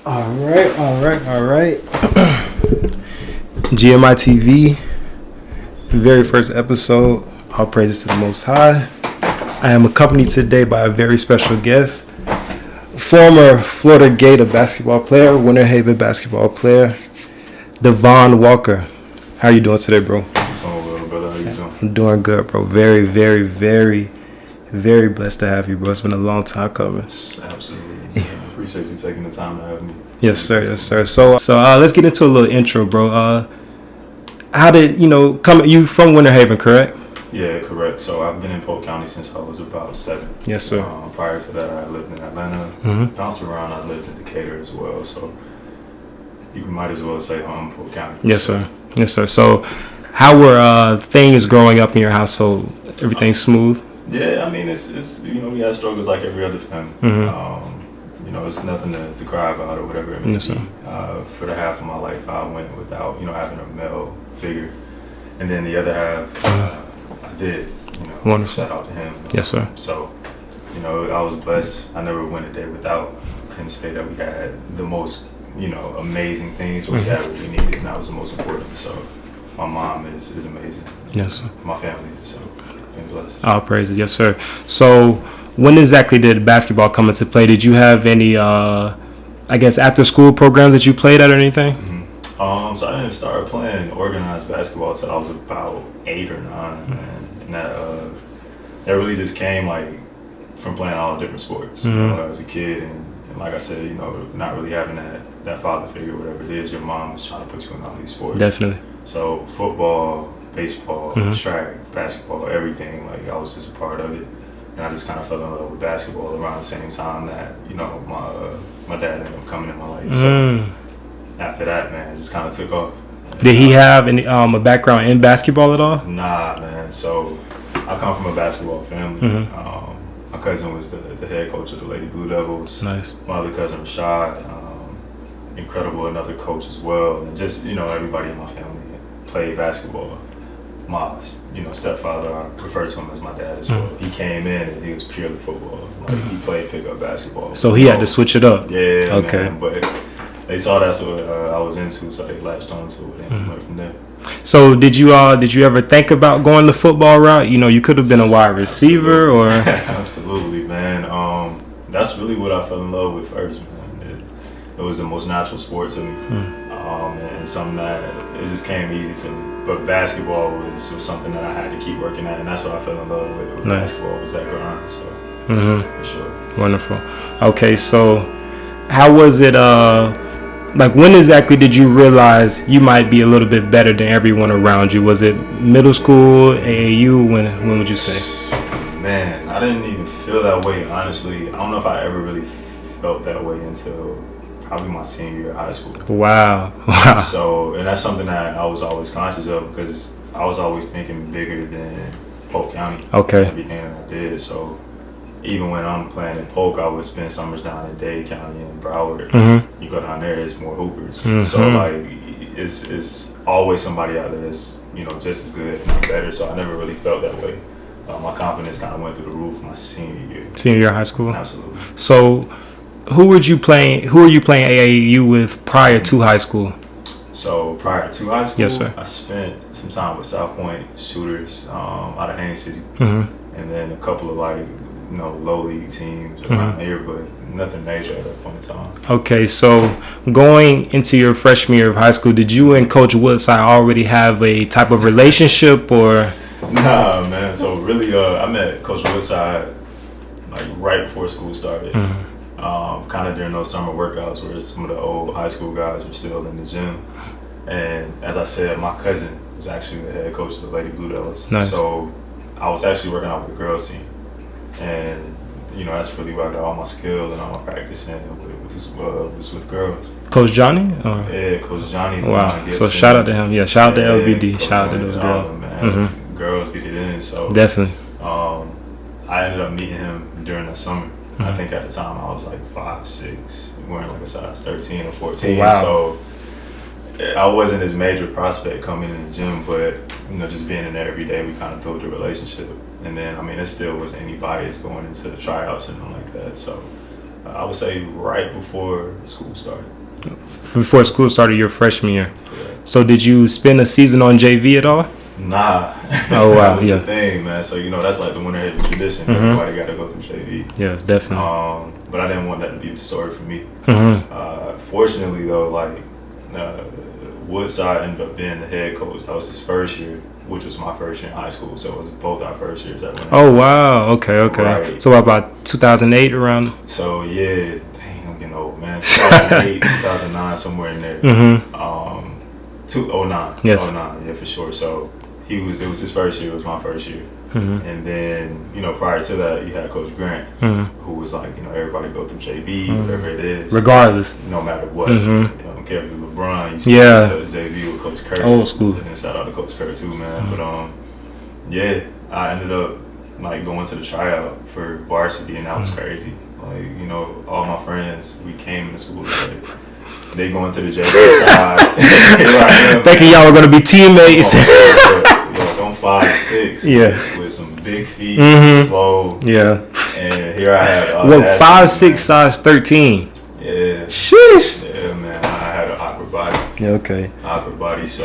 All right. GMI TV, very first episode. All praises to the Most High. I am accompanied today by a very special guest, former Florida Gator basketball player, Winter Haven basketball player, Devon Walker. How you doing today, bro? Oh, well, brother, how you doing? I'm doing good, bro. Very, very, very, very blessed to have you, bro. It's been a long time coming. Absolutely. I appreciate you taking the time to have me. Yes, sir. Yes, sir. So let's get into a little intro, bro. How did you from Winter Haven, correct? Yeah, correct. So I've been in Polk County since I was about 7. Yes, sir. Prior to that, I lived in Atlanta. Mm-hmm. Bounced around. I lived in Decatur as well. So you might as well say home Polk County. Yes, sir. Yes, sir. So how were things growing up in your household? Everything smooth? Yeah, I mean, it's we had struggles like every other family. Mm-hmm. It's nothing to cry about or whatever it may Yes, be. sir. For the half of my life, I went without, having a male figure. And then the other half, I did, Wonderful. shout out to him. Yes, sir. So, I was blessed. I never went a day without. Couldn't say that we had the most, amazing things, but we had what we needed, and that was the most important. So, my mom is amazing. Yes, sir. My family is, so, been blessed. All praises. Yes, sir. So when exactly did basketball come into play? Did you have any, after school programs that you played at or anything? Mm-hmm. So I didn't start playing organized basketball until I was about 8 or 9, and that really just came like from playing all different sports. As a kid, and like I said, not really having that father figure, whatever it is, your mom is trying to put you in all these sports. Definitely. So football, baseball, track, basketball, everything. Like I was just a part of it. And I just kind of fell in love with basketball around the same time that, my dad ended up coming in my life. So after that, man, it just kind of took off. Did he have any a background in basketball at all? Nah, man. So I come from a basketball family. My cousin was the head coach of the Lady Blue Devils. Nice. My other cousin, Rashad, incredible, another coach as well. And just, everybody in my family played basketball. My stepfather, I refer to him as my dad as well. He came in and he was purely football. Like he played pickup basketball. So he had to switch it up. Yeah. Okay. Man, but they saw that's what I was into, so they latched onto it and went from there. So did you ever think about going the football route? You could have been a wide receiver or. Absolutely, man. That's really what I fell in love with first, man. It was the most natural sport to me, and something that it just came easy to me. But basketball was something that I had to keep working at, and that's what I fell in love with. Nice. Basketball was that grind, so for sure. Wonderful. Okay, so how was it? When exactly did you realize you might be a little bit better than everyone around you? Was it middle school, AAU? When would you say? Man, I didn't even feel that way, honestly. I don't know if I ever really felt that way until probably my senior year of high school. Wow. So, and that's something that I was always conscious of because I was always thinking bigger than Polk County. Okay. Everything that I did. So, even when I'm playing in Polk, I would spend summers down in Dade County and Broward. You go down there, it's more hoopers. So, like, it's always somebody out there that's, just as good, if not better. So, I never really felt that way. My confidence kind of went through the roof my senior year. Senior year of high school? Absolutely. So, who were you playing AAU with prior to high school? So prior to high school, yes, sir. I spent some time with South Point shooters out of Haines City, and then a couple of low league teams around here, but nothing major at that point in time. Okay, so going into your freshman year of high school, did you and Coach Woodside already have a type of relationship or? Nah, man. So really, I met Coach Woodside right before school started. Kind of during those summer workouts where some of the old high school guys were still in the gym. And as I said, my cousin was actually the head coach of the Lady Blue Devils. Nice. So I was actually working out with the girls team. And, that's really where I got all my skill and all my practice in was with girls. Coach Johnny? Yeah, Coach Johnny. Wow. So shout out to him. Yeah, shout out to LBD. Shout out to those girls. Man. Girls get it in. So definitely. I ended up meeting him during the summer. I think at the time I was like 5'6", wearing like a size 13 or 14. Wow. So I wasn't his major prospect coming in the gym, but just being in there every day, we kind of built a relationship. And then, it still wasn't any bias going into the tryouts and nothing like that. So I would say right before school started. Before school started, your freshman year. Yeah. So did you spend a season on JV at all? Nah. Oh wow, that was yeah. the thing, man. So that's like the winter heavy tradition. Mm-hmm. Everybody got to go through JV. Yes, definitely. But I didn't want that to be the story for me. Mm-hmm. Fortunately, though, like Woodside ended up being the head coach. That was his first year, which was my first year in high school. So it was both our first years at winter. Oh wow, okay. Right. So about 2008 around. So yeah, dang, I'm getting old, man. 2008, 2009, somewhere in there. Mm-hmm. 2009. Yes. 09, yeah, for sure. So it was his first year. It was my first year. Mm-hmm. And then, prior to that, you had Coach Grant, Mm-hmm. who was like, everybody go through JV, Mm-hmm. whatever it is. Regardless. No matter what. Mm-hmm. I don't care if you're LeBron, you Yeah. still touch JV with Coach Kurt. Old school. And then shout out to Coach Kurt too, man. But yeah, I ended up like going to the tryout for varsity, and that was crazy. Like, all my friends, we came into school together. They going to the JV side. Thinking y'all were gonna be teammates. I'm 5'6", Yeah. with some big feet, Mm-hmm. slow. Yeah. And here I have. Well, 5'6", size 13. Yeah. Sheesh. Yeah, man. I had an awkward body. Yeah. Okay. Awkward body. So,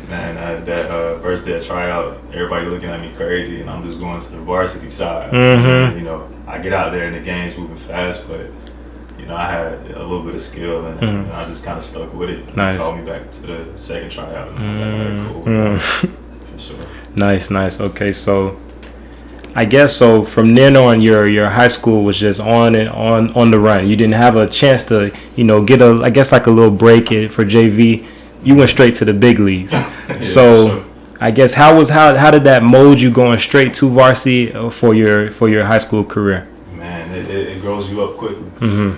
man, that first day of tryout, everybody looking at me crazy, and I'm just going to the varsity side. Mm-hmm. And, I get out there and the game's moving fast, but I had a little bit of skill, and I just kind of stuck with it. Nice. They called me back to the second tryout, and I was like, cool. For sure. Nice. Okay, so I guess so. From then on, your high school was just on the run. You didn't have a chance to get a little break for JV. You went straight to the big leagues. Yeah, so sure. I guess how did that mold you going straight to varsity for your high school career? Man, it grows you up quickly, and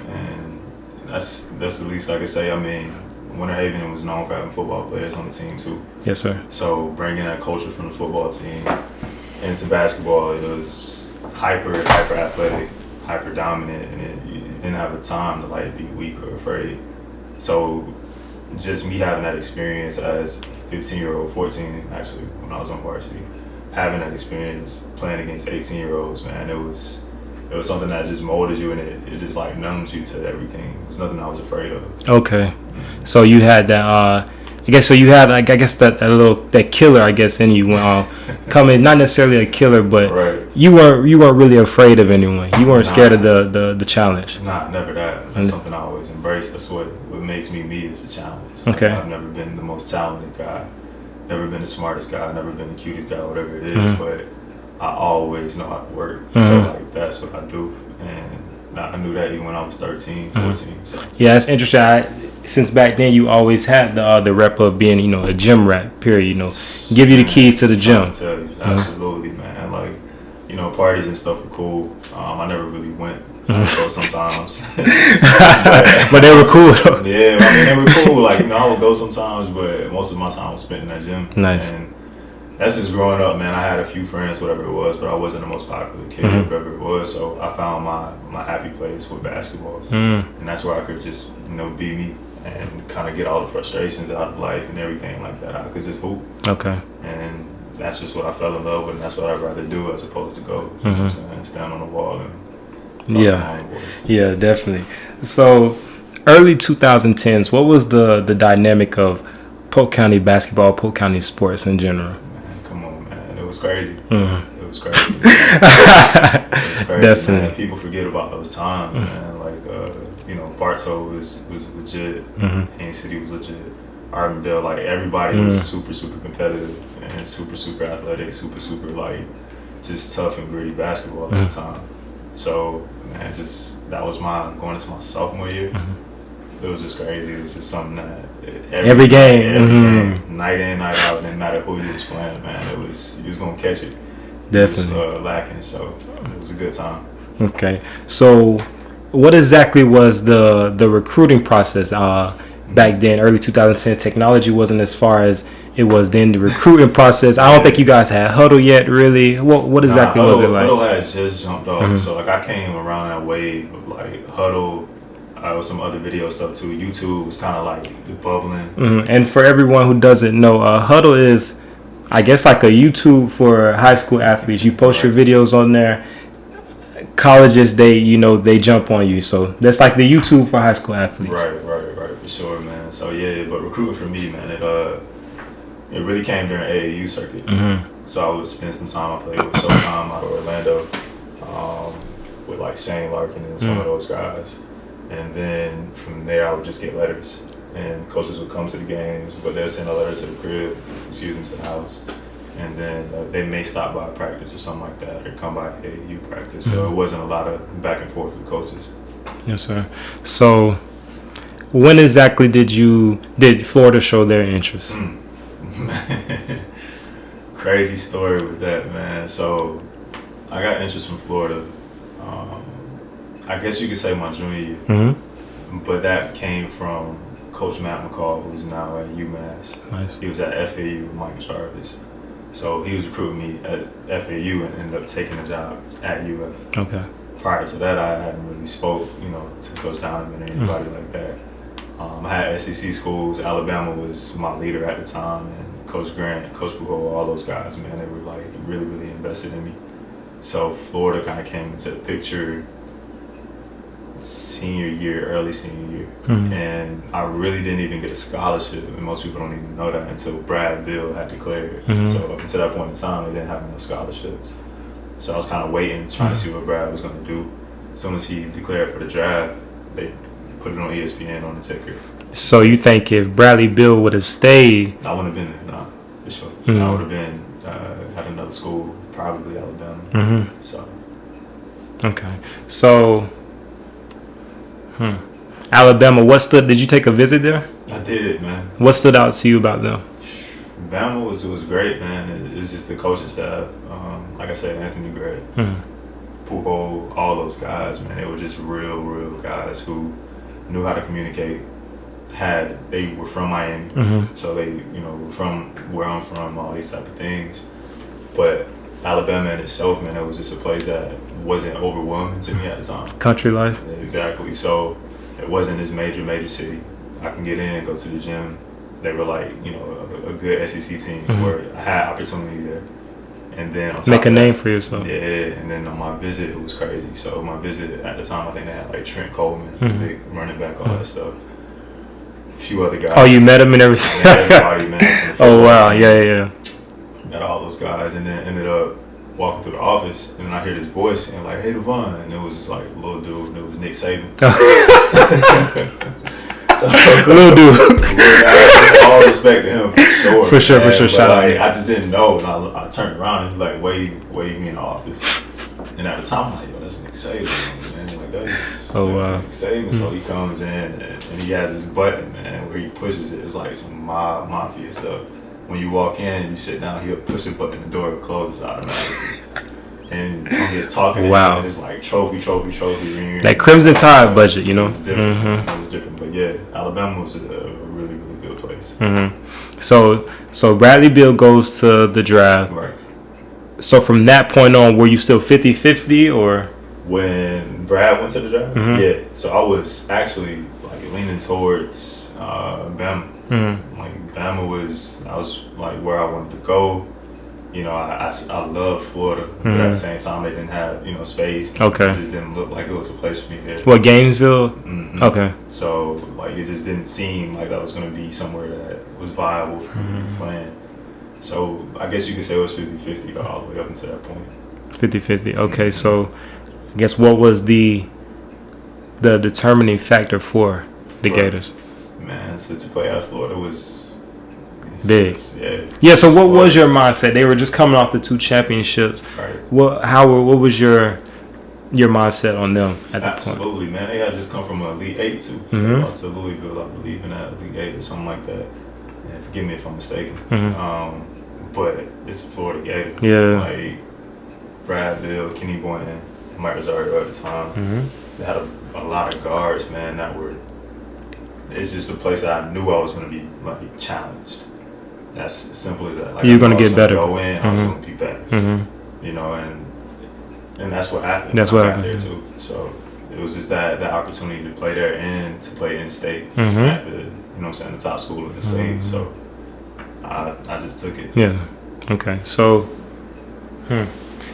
that's the least I could say. I mean, Winter Haven was known for having football players on the team too. Yes, sir. So bringing that culture from the football team into basketball, it was hyper athletic, hyper dominant, and you didn't have a time to like be weak or afraid. So just me having that experience as 15-year-old, 14 actually, when I was on varsity, having that experience playing against 18-year-olds, man, it was something that just molded you, and it just like numbed you to everything. It was nothing I was afraid of. Okay, so you had that. that killer, I guess, in you when coming. Not necessarily a killer, but Right. you weren't really afraid of anyone. You weren't scared of the challenge. Nah, never that. That's something I always embrace. That's what makes me is a challenge. Okay. I've never been the most talented guy, never been the smartest guy, never been the cutest guy, whatever it is, but I always know how to work. So like that's what I do, and I knew that even when I was 13, 14. So. Yeah, it's interesting. Since back then, you always had the rep of being, a gym rat. Period. Give you the keys to the gym. I tell you, absolutely, man. Like, parties and stuff were cool. I never really went. I would go sometimes, but they were cool. Yeah, they were cool. Like, I would go sometimes, but most of my time was spent in that gym. Nice. And that's just growing up, man. I had a few friends, whatever it was, but I wasn't the most popular kid, whatever it was. So I found my happy place with basketball, and that's where I could just, be me and kind of get all the frustrations out of life and everything like that. I could just hoop. Okay. And that's just what I fell in love with, and that's what I'd rather do as opposed to go, you know what I'm saying, stand on the wall and talk to my homeboys. Yeah, definitely. So, early 2010s, what was the dynamic of Polk County basketball, Polk County sports in general? Man, come on, man. It was crazy. It was crazy. It was crazy, Definitely. Man. People forget about those times, man. Like, Bartow was legit. Haines City was legit. Armandale, like, everybody was super, super competitive and super, super athletic, super, super, like, just tough and gritty basketball at the time. So, man, that was going into my sophomore year. It was just crazy. It was just something that every game, night in, night out, didn't matter who you was playing, man. You was gonna catch it. Definitely. It was lacking, so it was a good time. Okay, so what exactly was the recruiting process back then, early 2010? Technology wasn't as far as it was then. The recruiting process, I don't think you guys had Huddle yet, really. What exactly was it like? Huddle had just jumped off, so like I came around that wave of like Huddle. With some other video stuff too. YouTube was kind of like bubbling. And for everyone who doesn't know, Huddle is, I guess, like a YouTube for high school athletes. You post your videos on there. colleges, they jump on you. So that's like the YouTube for high school athletes. Right, for sure, man. So yeah, but recruiting for me, man, it really came during AAU circuit. So I would spend some time. I played with Showtime out of Orlando, with like Shane Larkin and some of those guys. And then from there, I would just get letters, and coaches would come to the games, but they'd send a letter to the crib, to the house, and then they may stop by practice or something like that, or come by AAU practice. So it wasn't a lot of back and forth with coaches. Yes, sir. So when exactly did Florida show their interest? Crazy story with that, man. So I got interest from Florida. I guess you could say my junior year, but that came from Coach Matt McCall, who's now at UMass. Nice. He was at FAU with Mike Jarvis. So he was recruiting me at FAU and ended up taking a job at UF. Okay. Prior to that, I hadn't really spoke, to Coach Donovan or anybody like that. I had SEC schools. Alabama was my leader at the time, and Coach Grant, Coach Pujols, all those guys, man, they were like really, really invested in me. So Florida kind of came into the picture early senior year, and I really didn't even get a scholarship, and most people don't even know that until Brad Bill had declared. So up until that point in time, they didn't have no scholarships. So I was kind of waiting, trying to see what Brad was going to do. As soon as he declared for the draft, they put it on ESPN on the ticker. So you think if Bradley Bill would have stayed, I wouldn't have been there, no, for sure. I would have been at another school, probably Alabama. So okay, so. Alabama, did you take a visit there? I did, man. What stood out to you about them? Bama was great, man. It's just the coaching staff. Like I said, Anthony Gray, Pujols, all those guys, man. They were just real guys who knew how to communicate. They were from Miami, so they, were from where I'm from, all these type of things. But Alabama in itself, man, it was just a place that wasn't overwhelming to me at the time. Country life. Exactly. So it wasn't this major city. I can get in, go to the gym. They were like, a good SEC team where I had opportunity there. And then make a name for yourself. Yeah, and then on my visit, it was crazy. So my visit at the time, I think they had like Trent Coleman, the big running back, all that stuff. A few other guys. Oh, you met him and everything? Yeah, everybody, man. Oh, wow. Yeah. Met all those guys, and then ended up walking through the office, and then I hear this voice, and like, "Hey, Devon," and it was just like a little dude, and it was Nick Saban. So, little dude. All respect to him for sure. For sure. Shout out. I just didn't know, and I turned around and he like waved me in the office, and at the time I'm like, "Yo, that's Nick Saban, man." Like that's wow. Nick Saban. So he comes in and he has this button, man, where he pushes it. It's like some mafia stuff. When you walk in, you sit down, he'll push a button, the door closes automatically. And I'm just talking to him, and it's like trophy. That Crimson Tide budget, It was different. It was different. But yeah, Alabama was a really, really good place. So Bradley Beal goes to the draft. Right. So from that point on, were you still 50-50 or? When Brad went to the draft? Yeah. So I was actually like leaning towards Bama. Like Bama was like where I wanted to go. I love Florida, but at the same time they didn't have space. Okay. It just didn't look like it was a place for me there. What, Gainesville? Okay. So like it just didn't seem like that was going to be somewhere that was viable for me to be playing. So I guess you could say it was 50-50 all the way up until that point. 50-50. Okay, so I guess what was the determining factor for the Gators? Man, to play out of Florida was big. Yeah. So what was your mindset? They were just coming off the 2 championships. Right. What was your mindset on them at that point? Absolutely, man. They had just come from an Elite 8 too. They lost to Louisville, I believe, in that Elite 8 or something like that. And forgive me if I'm mistaken. But it's Florida Gators. Yeah. Like Brad Bill, Kenny Boynton, Mike Rosario at the time. They had a lot of guards, man, that were. It's just a place that I knew I was going to be like challenged. That's as simple as that. Like, you're going to get better. Go in, I was going to be better. And that's what happened. That's what happened there too. So it was just that opportunity to play there and to play in state at the the top school in the state. So I just took it. Yeah. Okay. So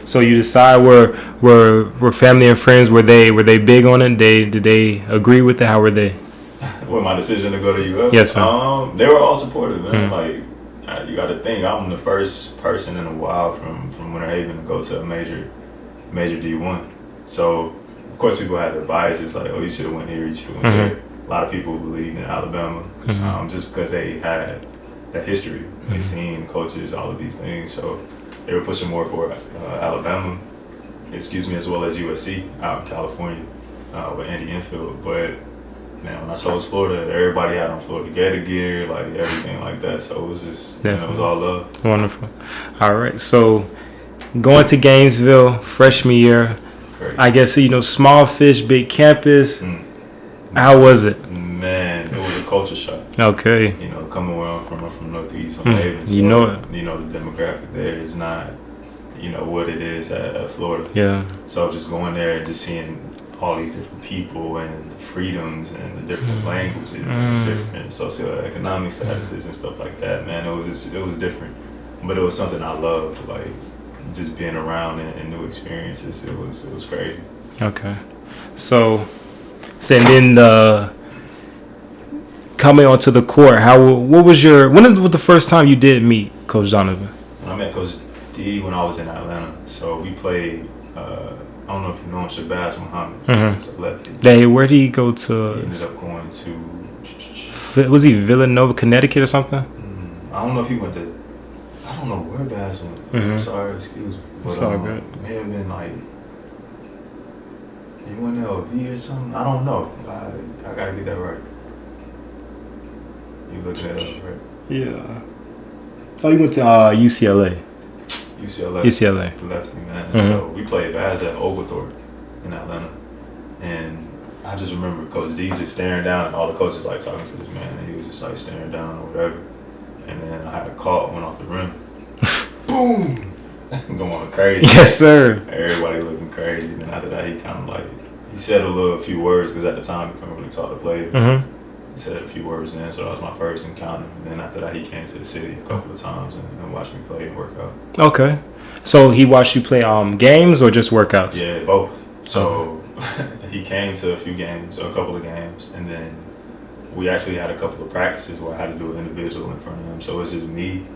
So you decide were family and friends, were they big on it? Did they agree with it? How were they? With my decision to go to UF? Yes, sir. They were all supportive, man. Like, you got to think, I'm the first person in a while from Winter Haven to go to a major D1. So, of course, people had their biases, like, oh, you should have went here, you should have went there. A lot of people believed in Alabama, just because they had that history. They seen coaches, all of these things. So, they were pushing more for Alabama, as well as USC out in California with Andy Enfield. But man, when I chose Florida, everybody had on Florida Gator gear, like everything like that. So it was just, it was all love. Wonderful. All right. So going to Gainesville, freshman year, Great. I guess, small fish, big campus. How was it? Man, it was a culture shock. Okay. Coming where I'm from Northeast Haven. So, you know it. The demographic there is not, what it is at Florida. Yeah. So just going there and just seeing all these different people and the freedoms and the different languages and different socioeconomic statuses and stuff like that, man, it was different, but it was something I loved, like just being around and new experiences. It was crazy. Okay. So then coming onto the court, when was the first time you did meet Coach Donovan? I met Coach D when I was in Atlanta. So we played, I don't know if you know him, Shabazz Muhammad. He's a lefty. Where did he go to? He ended up going to... Was he Villanova, Connecticut or something? I don't know if he went to... I don't know where Baz went. I'm sorry, excuse me. But, it's all good. May have been like... UNLV or something? I don't know. I gotta get that right. You looking at it up, right? Yeah. Oh, you went to UCLA. UCLA. Lefty, man. So we played Baz at Oglethorpe in Atlanta. And I just remember Coach D just staring down and all the coaches like talking to this man. And he was just like staring down or whatever. And then I had a call, went off the rim. Boom! Going crazy. Yes, sir. Everybody looking crazy. And then after that, he kind of he said a few words because at the time he couldn't really talk to players. He said a few words then, so that was my first encounter. And then after that, he came to the city a couple of times and watched me play and work out. Okay. So he watched you play games or just workouts? Yeah, both. So he came to a couple of games, and then we actually had a couple of practices where I had to do an individual in front of him. So it's just me,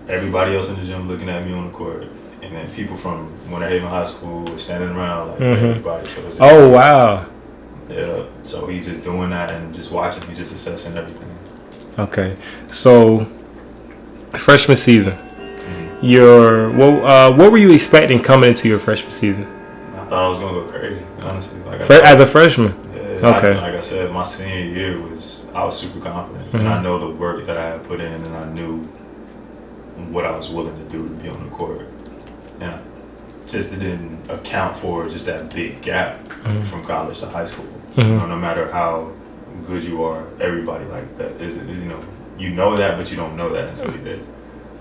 everybody else in the gym looking at me on the court, and then people from Winter Haven High School were standing around like everybody. So it's just wow. Yeah, so he's just doing that and just watching. He's just assessing everything. Okay, so freshman season, what were you expecting coming into your freshman season? I thought I was gonna go crazy, honestly. As a freshman. Yeah. Okay. Like I said, my senior year I was super confident, and I know the work that I had put in, and I knew what I was willing to do to be on the court, and I just didn't account for just that big gap from college to high school. No matter how good you are, everybody like that you know that, but you don't know that until you're there.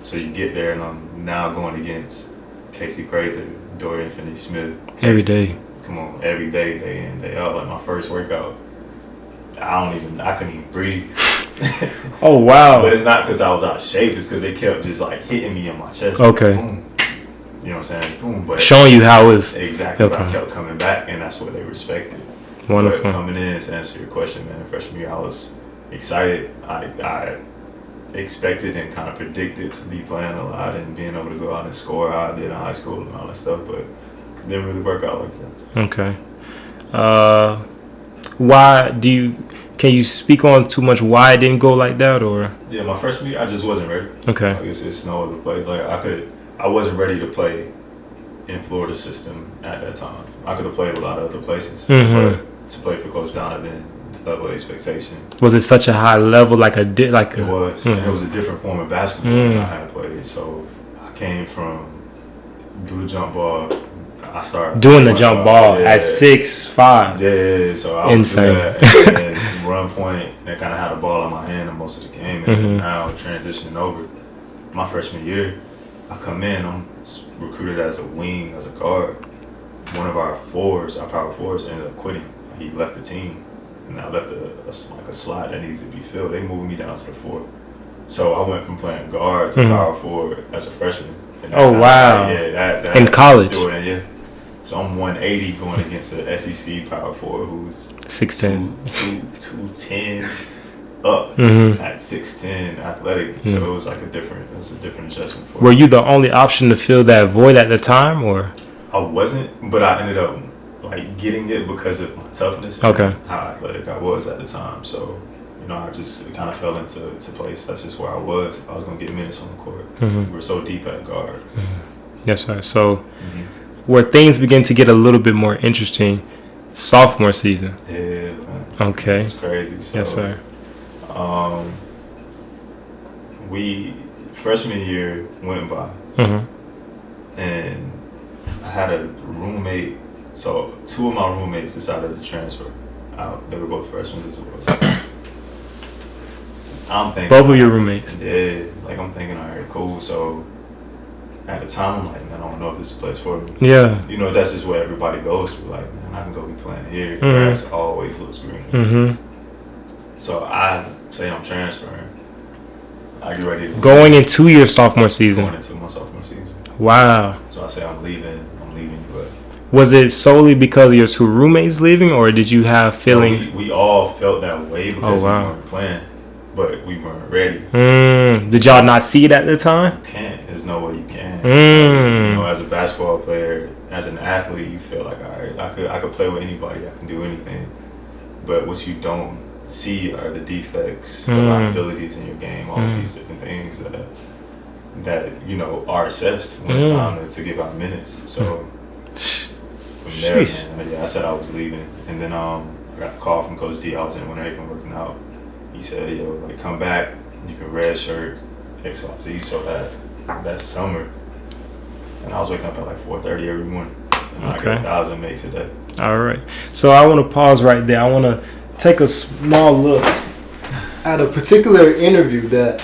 So you get there, and I'm now going against Casey Prather, Dorian Finney-Smith. Every day. Come on, every day, day in, day out. Like my first workout, I couldn't even breathe. Oh wow! But it's not because I was out of shape. It's because they kept just like hitting me in my chest. Okay. Boom. You know what I'm saying? Boom. But showing you how it's exactly. Okay. But I kept coming back, and that's what they respected. Wonderful. But coming in, to answer your question, man, freshman year I was excited. I expected and kind of predicted to be playing a lot and being able to go out and score how I did in high school and all that stuff, but it didn't really work out like that. Okay. Can you speak on too much why it didn't go like that, or? Yeah, my freshman year I just wasn't ready. Okay. Like it's no other play. Like I wasn't ready to play in Florida system at that time. I could have played a lot of other places, but to play for Coach Donovan, the level of expectation. Was it such a high level, It was, and it was a different form of basketball than I had played. So I came from do the jump ball. I started doing the jump ball at 6'5". Yeah, so I would do that and then run point and kind of had the ball in my hand in most of the game, and now transitioning over. My freshman year, I come in, I'm recruited as a wing, as a guard. One of our power forwards ended up quitting. He left the team, and I left a slot that needed to be filled. They moved me down to the 4. So I went from playing guard to power forward as a freshman. Oh, wow. That in college. Yeah. So I'm 180 going against the SEC power forward who's 6'10", 210 up at 6'10", athletic. So it was like a different adjustment for me. Were you the only option to fill that void at the time, or? I wasn't, but I ended up like getting it because of my toughness and how athletic I was at the time. So, I just kind of fell into place. That's just where I was. I was gonna get minutes on the court. We were so deep at guard. Yes, sir. So, where things begin to get a little bit more interesting, sophomore season. Yeah, man. Okay. It's crazy. So, yes, sir. Freshman year went by, and I had a roommate. So 2 of my roommates decided to transfer out. They were both freshmen as well. I'm thinking both of your roommates. Yeah, like I'm thinking, all right, cool. So at the time, I'm like, man, I don't know if this is a place for me. Yeah. That's just where everybody goes to. Like, man, I can go be playing here. Grass always looks green. So I say I'm transferring. I get ready to going into your sophomore season. Going into my sophomore season. Wow. So I say I'm leaving, but was it solely because of your 2 roommates leaving, or did you have feelings? We all felt that way because we weren't playing, but we weren't ready. Did y'all not see it at the time? You can't. There's no way you can. As a basketball player, as an athlete, you feel like, all right, I could play with anybody. I can do anything. But what you don't see are the defects, the liabilities in your game, all these different things that are assessed when it's time to give out minutes. So from there, man, I said I was leaving, and then I got a call from Coach D. I was in Winter Haven working out. He said, come back, you can redshirt XYZ. So that summer, and I was waking up at like 4:30 every morning, and I got 1,000 makes a day. All right. So I want to pause right there. I want to take a small look at a particular interview that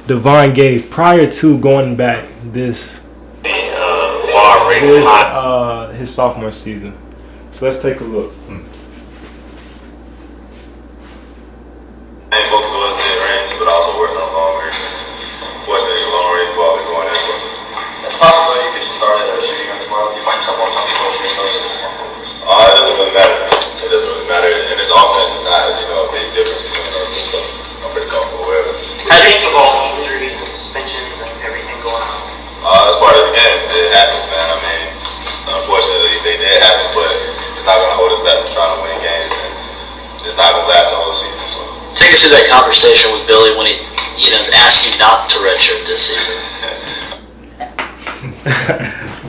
Devon gave prior to going back his sophomore season. So let's take a look. Main focus was mid-range, but also working on long range. Fortunately, the long range ball been going in for me. It's possible you could start shooting on tomorrow. You find yourself on top of the coach. It doesn't really matter. It doesn't really matter. And this offense is not, a big difference between those two. So I'm pretty comfortable with it. How do you think of all the injuries and suspensions and everything going on? That's part of the game. It happens, man. I mean, unfortunately, they did happen, but it's not going to hold us back from trying to win games. And it's not going to last the whole season. So. Take us through that conversation with Billy when he, asked you not to redshirt this season.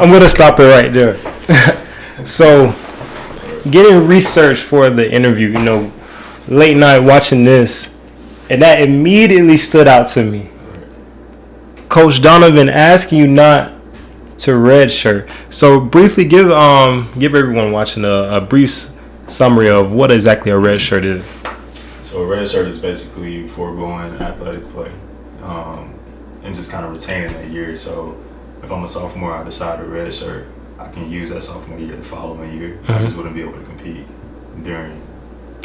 I'm gonna stop it right there. So, getting research for the interview, late night watching this, and that immediately stood out to me. Coach Donovan asking you not to redshirt. So, briefly give everyone watching a brief summary of what exactly a redshirt is. So a red shirt is basically foregoing athletic play, and just kind of retaining that year. So if I'm a sophomore, I decide to red shirt, I can use that sophomore year the following year. I just wouldn't be able to compete during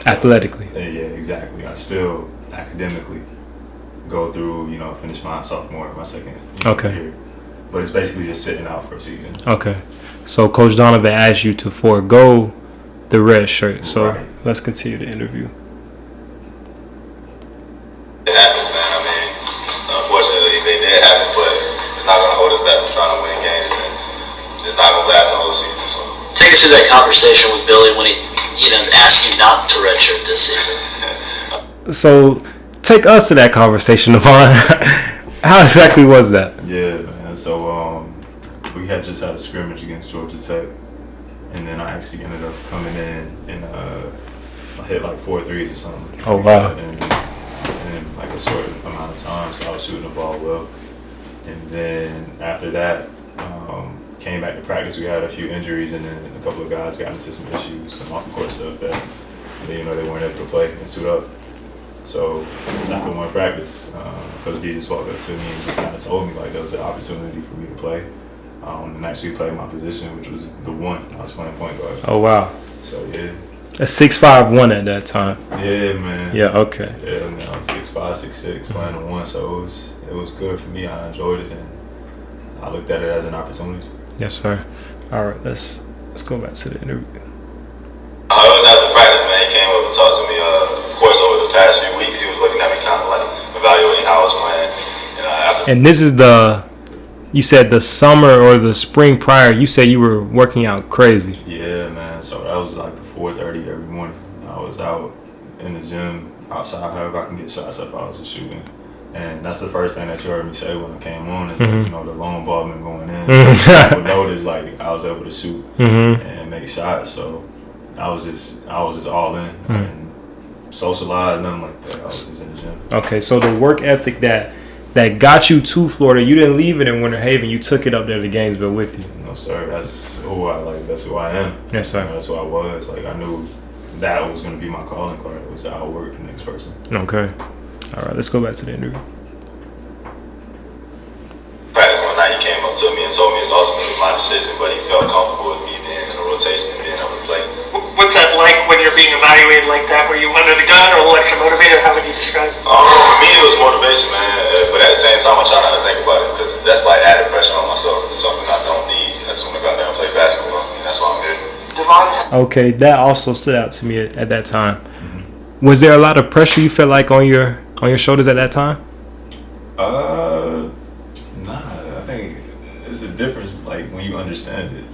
athletically. Yeah, exactly. I still academically go through, finish my sophomore, my second year. But it's basically just sitting out for a season. Okay. So Coach Donovan asked you to forego the red shirt. So let's continue the interview. It happens, man. I mean, unfortunately, they did happen, but it's not going to hold us back from trying to win games, and it's not going to last the whole season. So. Take us through that conversation with Billy when he, asked you not to redshirt this season. So, take us to that conversation, Devon. How exactly was that? Yeah, man. So, we had just had a scrimmage against Georgia Tech, and then I actually ended up coming in and I hit like 4 threes or something. Oh, wow. In like a short amount of time, so I was shooting the ball well. And then after that, came back to practice. We had a few injuries, and then a couple of guys got into some issues, some off the court stuff that they weren't able to play and suit up. So it was after one practice, Coach D just walked up to me and just kind of told me like there was an opportunity for me to play and actually play my position, which was the one. I was playing point guard. Oh wow! So yeah. A 6'5" at that time. Yeah, man. Yeah, okay. Yeah, man. I was 6'5", 6'6", playing the one, so it was good for me. I enjoyed it, and I looked at it as an opportunity. Yes, sir. All right, let's go back to the interview. It was after practice, man. He came up and talked to me. Of course, over the past few weeks, he was looking at me kind of like evaluating how I was playing. And this is you said the summer or the spring prior, you said you were working out crazy. Yeah, man. So that was like the 4:30 every morning. I was out in the gym, outside, however I can get shots up, I was just shooting. And that's the first thing that you heard me say when I came on is, like, you know, the long ball been going in. I would notice, like, I was able to shoot and make shots. So I was just all in. And socialize, nothing like that. I was just in the gym. Okay, so the work ethic that got you to Florida, you didn't leave it in Winter Haven. You took it up there to Gainesville with you. No, sir. That's who I like. That's who I am. Yes, sir. You know, that's who I was. Like, I knew that was going to be my calling card. It was to outwork the next person. Okay. All right, let's go back to the interview. Practice one night, he came up to me and told me it was ultimately my decision, but he felt comfortable with me being in the rotation and being able to play. What's that like when you're being evaluated like that? Were you under the gun or a little extra motivated? How would you describe it? For me, it was motivation, man. But at the same time, I try not to think about it because that's like added pressure on myself. It's something I don't need. I just want to go out there and play basketball, and that's why I'm here. Devon? Okay, that also stood out to me at that time. Was there a lot of pressure you felt like on your shoulders at that time? Nah. I think it's a difference, like, when you understand it.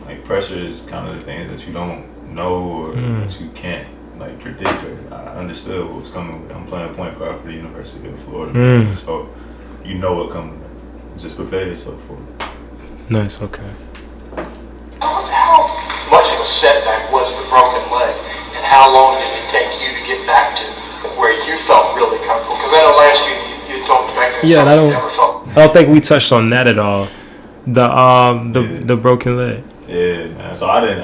Like, pressure is kind of the things that you don't know or that you can't, like, predict. I understood what was coming. I'm playing point guard for the University of Florida, so you know what coming. Just prepare yourself for it. Nice. Okay. How much of a setback was the broken leg, and how long did it take you to get back to where you felt really comfortable? Because I know last year you told me back there Yeah, you never felt. I don't think we touched on that at all. The broken leg. Yeah, man. So I didn't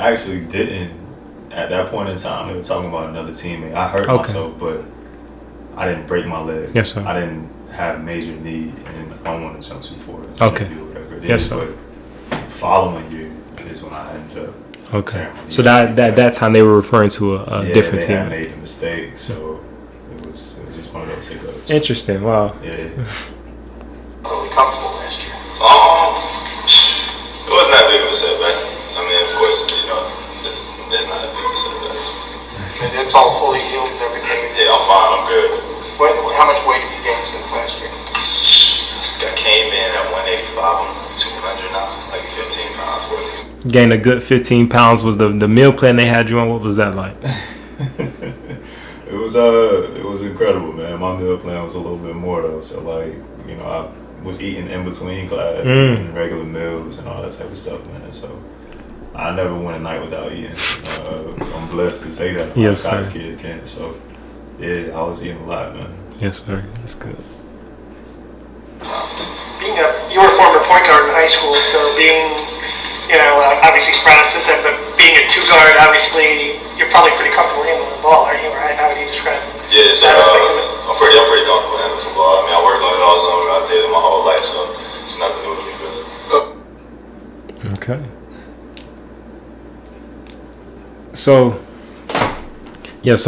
at that point in time. They were talking about another teammate. I hurt myself, but I didn't break my leg. Yes, sir. I didn't have major knee, and I don't want to jump too far. Okay. Do whatever it Yes, is, sir. But following year is when I ended up. Okay. So that time they were referring to a different they team. had made a mistake, so it was just one of those hiccups. Interesting. Wow. Yeah. Really comfortable last year. It wasn't that big of a setback. I mean, of course, you know, it's not that big of a setback. And it's all fully healed and everything. Yeah, I'm fine. I'm good. How much weight have you gained since last year? I came in at 185. I'm 200 now, like 15 pounds, 14. Gained a good 15 pounds. Was the meal plan they had you on? What was that like? It was incredible, man. My meal plan was a little bit more though. So, like, you know, I was eating in between class, eating regular meals and all that type of stuff, man. So I never went a night without eating. I'm blessed to say that. Yes, sir. College kid can. So yeah, I was eating a lot, man. Yes, sir. That's good. You were a former point guard in high school, so being, obviously spread assistant, but being a two guard, obviously you're probably pretty comfortable handling the ball, are you? Right? How would you describe it? Yeah, so I'm pretty comfortable handling some ball. I mean, I worked on it all summer. I did it my whole life, so it's nothing new to me, really. Okay. So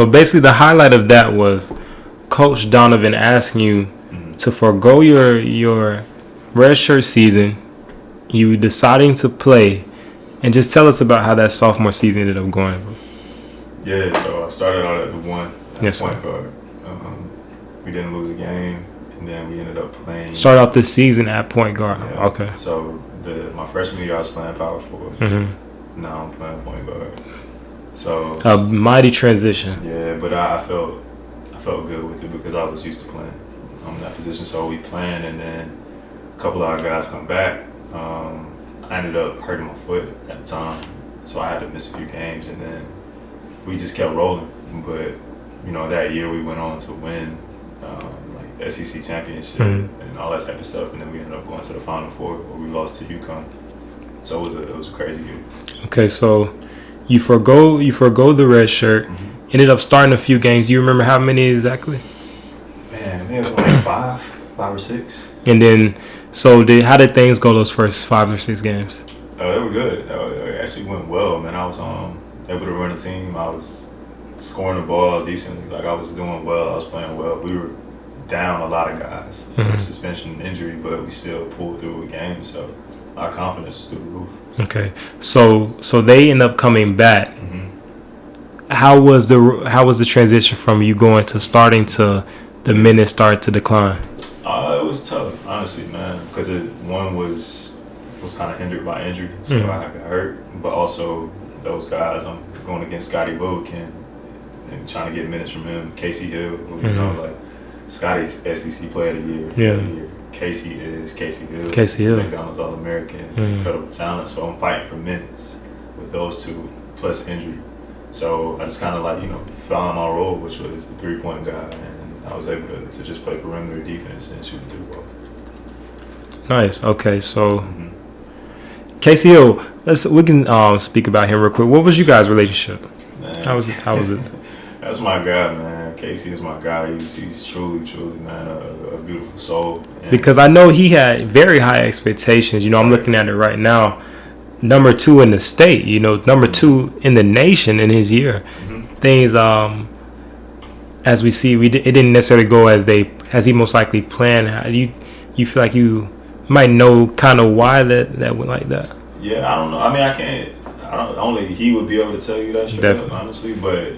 basically the highlight of that was Coach Donovan asking you to forego your redshirt season, you deciding to play, and just tell us about how that sophomore season ended up going. Yeah, so I started out at the one Yes, point sir. guard. We didn't lose a game, and then we ended up playing. Start out this season at point guard. Yeah. Okay. So my freshman year I was playing power forward. Now I'm playing point guard. So A mighty transition. yeah, but I felt good with it because I was used to playing in that position. So we playing, and then a couple of our guys come back. I ended up hurting my foot at the time, so I had to miss a few games, and then we just kept rolling. But that year we went on to win like SEC championship and all that type of stuff, and then we ended up going to the Final Four where we lost to UConn. So it was a crazy year. Okay, so you forgo the red shirt. Ended up starting a few games. Do you remember how many exactly? Man, it was like five or six. And then, how did things go those first 5 or 6 games? They were good. It actually went well, man. I was able to run a team. I was scoring the ball decently. Like, I was doing well. I was playing well. We were down a lot of guys from suspension and injury, but we still pulled through a game. So our confidence is through the roof. Okay, so they end up coming back. How was the transition from you going to starting to the minutes start to decline? It was tough, honestly, man, because one was kind of hindered by injury, so I got hurt, but also those guys, I'm going against Scotty Wilkin and trying to get minutes from him. Casey Hill, who you know, like Scotty's SEC Player of the Year. Yeah. Casey is Casey Hill. McDonald's All-American, incredible talent. So I'm fighting for minutes with those two plus injury. So I just kind of like, found my role, which was the 3-point guy, and I was able to just play perimeter defense and shoot the 3-ball. Nice. Okay, so Casey Hill, we can speak about him real quick. What was you guys' relationship? Man. How was it? That's my guy, man. Casey is my guy. He's truly, man, a beautiful soul. And because I know he had very high expectations. I'm looking at it right now. Number 2 in the state, number 2 in the nation in his year. Things, as we see, it didn't necessarily go as he most likely planned. How do you feel like you might know kind of why that went like that? Yeah, I don't know. I mean, only he would be able to tell you that straight up, honestly, but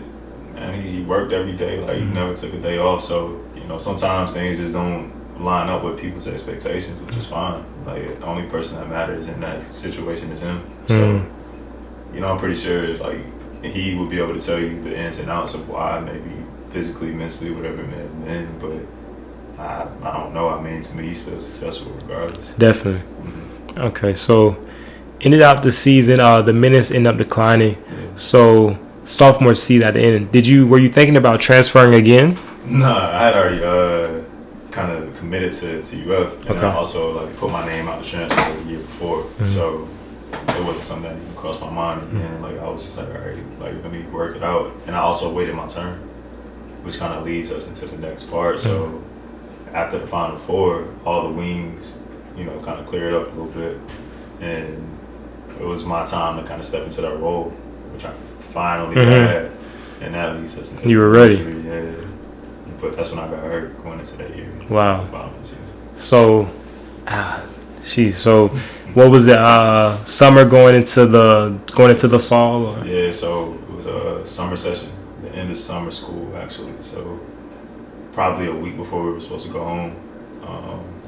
man, he worked every day. Like, he never took a day off. So, sometimes things just don't line up with people's expectations, which is fine. Like, the only person that matters in that situation is him. So, I'm pretty sure, like, he would be able to tell you the ins and outs of why, maybe physically, mentally, whatever it may have been. But I don't know. I mean, to me, he's still successful regardless. Definitely. Okay, so ended out the season. The minutes end up declining. Yeah. So sophomore season at the end, were you thinking about transferring again? Nah, I had already kind of committed to UF, and I also like put my name out the transfer the year before, so it wasn't something that even crossed my mind again. Like, I was just like, all right, like, let me work it out, and I also waited my turn, which kind of leads us into the next part. So after the Final Four, all the wings, kind of cleared up a little bit, and it was my time to kind of step into that role, which I finally had, and that leads us into you were ready. Yeah. But that's when I got hurt going into that year. Wow. So, so what was it? Summer going into the fall? Or? Yeah. So it was a summer session, the end of summer school actually. So probably a week before we were supposed to go home.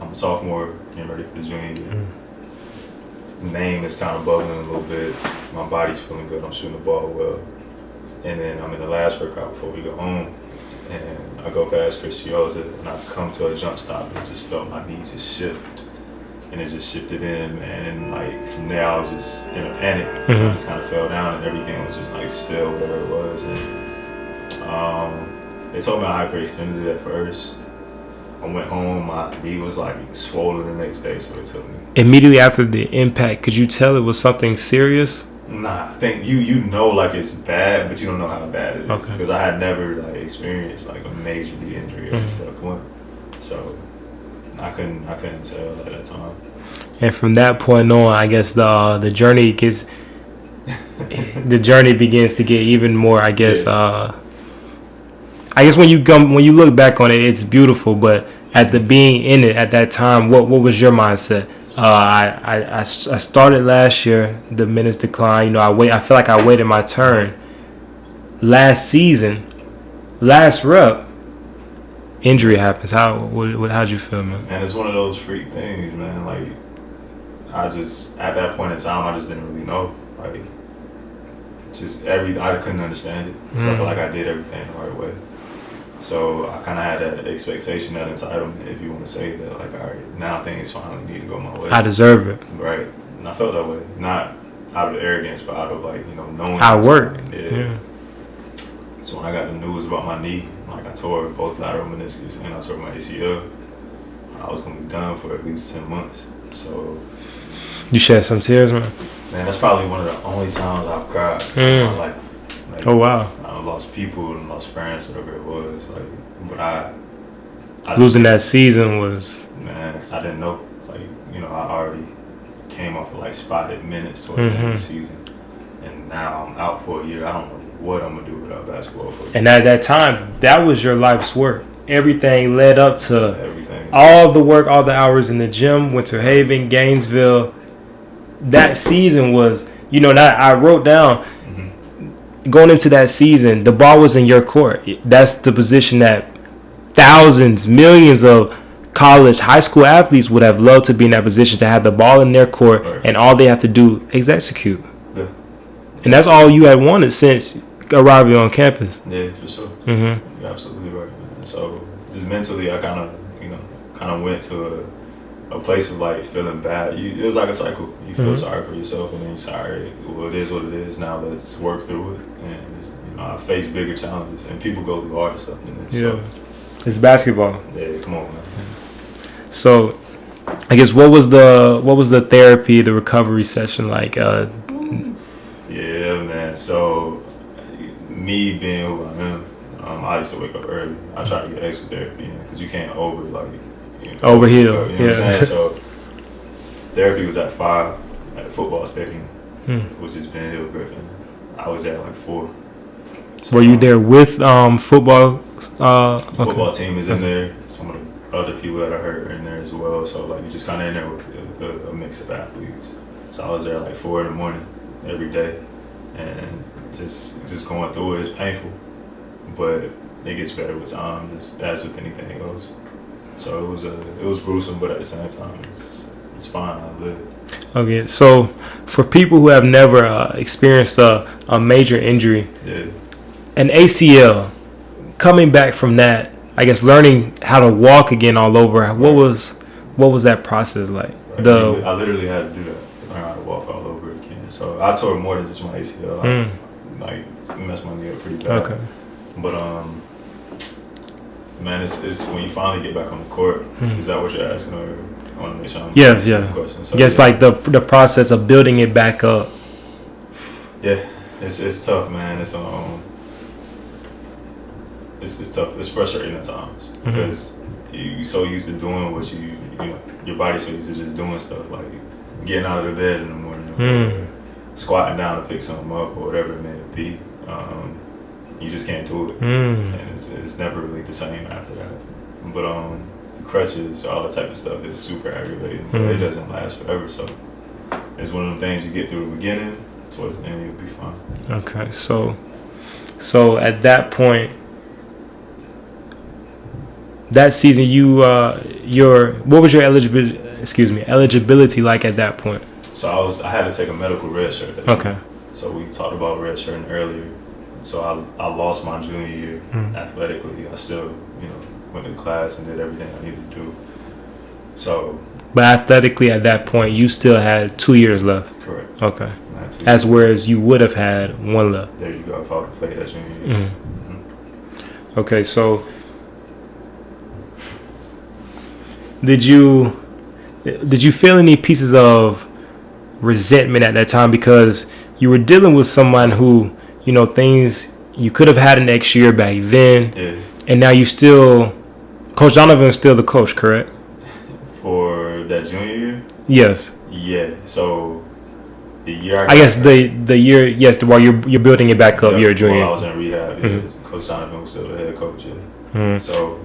I'm a sophomore, getting ready for the junior year. Name is kind of bubbling a little bit. My body's feeling good. I'm shooting the ball well, and then I'm in the last workout before we go home. And I go past Chris Chioza, and I come to a jump stop, and I just felt my knees just shift. And it just shifted in, man. And like from there, I was just in a panic. I just kind of fell down, and everything was just like still where it was. And they told me I hyperextended it at first. I went home, my knee was like swollen the next day, so it took me. Immediately after the impact, could you tell it was something serious? Nah, I think you know like it's bad, but you don't know how bad it is, because I had never like experienced like a major knee injury up to that point, so I couldn't tell at that time. And from that point on, I guess the journey begins to get even more. I guess when you look back on it, it's beautiful. But at the being in it at that time, what was your mindset? I started last year. The minutes declined. I feel like I waited my turn. Last season, last rep, injury happens. How'd you feel, man? And it's one of those freak things, man. Like, at that point in time, I just didn't really know. Like, I couldn't understand it. I feel like I did everything the right way. So I kind of had that expectation, that entitlement, if you want to say that, like, all right, now things finally need to go my way. I deserve it. Right. And I felt that way. Not out of arrogance, but out of, like, knowing. I worked. Yeah. So when I got the news about my knee, like, I tore both lateral meniscus and I tore my ACL, I was going to be done for at least 10 months. So. You shed some tears, man? Man, that's probably one of the only times I've cried in my life. Like, oh, wow. I lost people and lost friends, whatever it was. Like, but I losing that season was, man, 'cause I didn't know. Like, I already came off of like spotted minutes towards the end of the season, and now I'm out for a year. I don't know what I'm gonna do without basketball. And at that time, that was your life's work. everything led up to Everything. all the work, all the hours in the gym, Winter Haven, Gainesville. That season was, I wrote down going into that season, the ball was in your court. That's the position that thousands, millions of college, high school athletes would have loved to be in that position, to have the ball in their court, Right. and all they have to do is execute. Yeah. And that's all you had wanted since arriving on campus. Yeah, for sure. Mm-hmm. You're absolutely right, man. So just mentally, I kind of went to a place of like feeling bad. It was like a cycle. You feel sorry for yourself, and then you say, all right, well, it is what it is. Now let's work through it. And I face bigger challenges, and people go through harder stuff than this. Yeah, it's basketball. Yeah, come on, man. So, I guess what was the therapy, the recovery session like? Yeah, man. So, me being who I am, I used to wake up early. I try to get extra therapy because you can't Overheal. You know what I'm saying? So, therapy was at 5 at the football stadium, which is Ben Hill Griffin. I was at like 4. So, were you there with football? the football team is in there. Some of the other people that I heard are in there as well. So, like, you're just kind of in there with a mix of athletes. So, I was there like 4 in the morning every day. And just going through it is painful, but it gets better with time. As with anything else. So it was gruesome, but at the same time, it's fine. I live. Okay, so for people who have never experienced a major injury, an ACL, coming back from that, I guess learning how to walk again all over. What was that process like? Right. I literally had to do that, learn how to walk all over again. So I tore more than just my ACL. Like it messed my knee up pretty bad. Okay. But man, it's when you finally get back on the court. Is that what you're asking, or I want to make sure I'm Yes. question. So, yes, like the process of building it back up. Yeah, it's tough, man. It's tough. It's frustrating at times because you're so used to doing what you your body's so used to just doing stuff like getting out of the bed in the morning, or squatting down to pick something up or whatever it may be. You just can't do it, and it's never really the same after that. But the crutches, all that type of stuff is super aggravating, but it doesn't last forever. So it's one of the things you get through the beginning. Towards the end, you'll be fine. Okay, so at that point, that season, what was your eligibility like at that point? So I had to take a medical red shirt. Okay. So we talked about red shirting earlier. So I lost my junior year athletically. I still went to class and did everything I needed to do. So. But athletically at that point, you still had 2 years left. Correct. Okay. As whereas you would have had 1 left. There you go. If I would have played that junior year. Okay, so did you feel any pieces of resentment at that time because you were dealing with someone who things you could have had an extra year back then, and now you still, Coach Donovan is still the coach, correct? For that junior year? Yes. Yeah. So the year I guess the year, yes, while you're building it back up, your junior year. While I was in rehab, Coach Donovan was still the head coach. So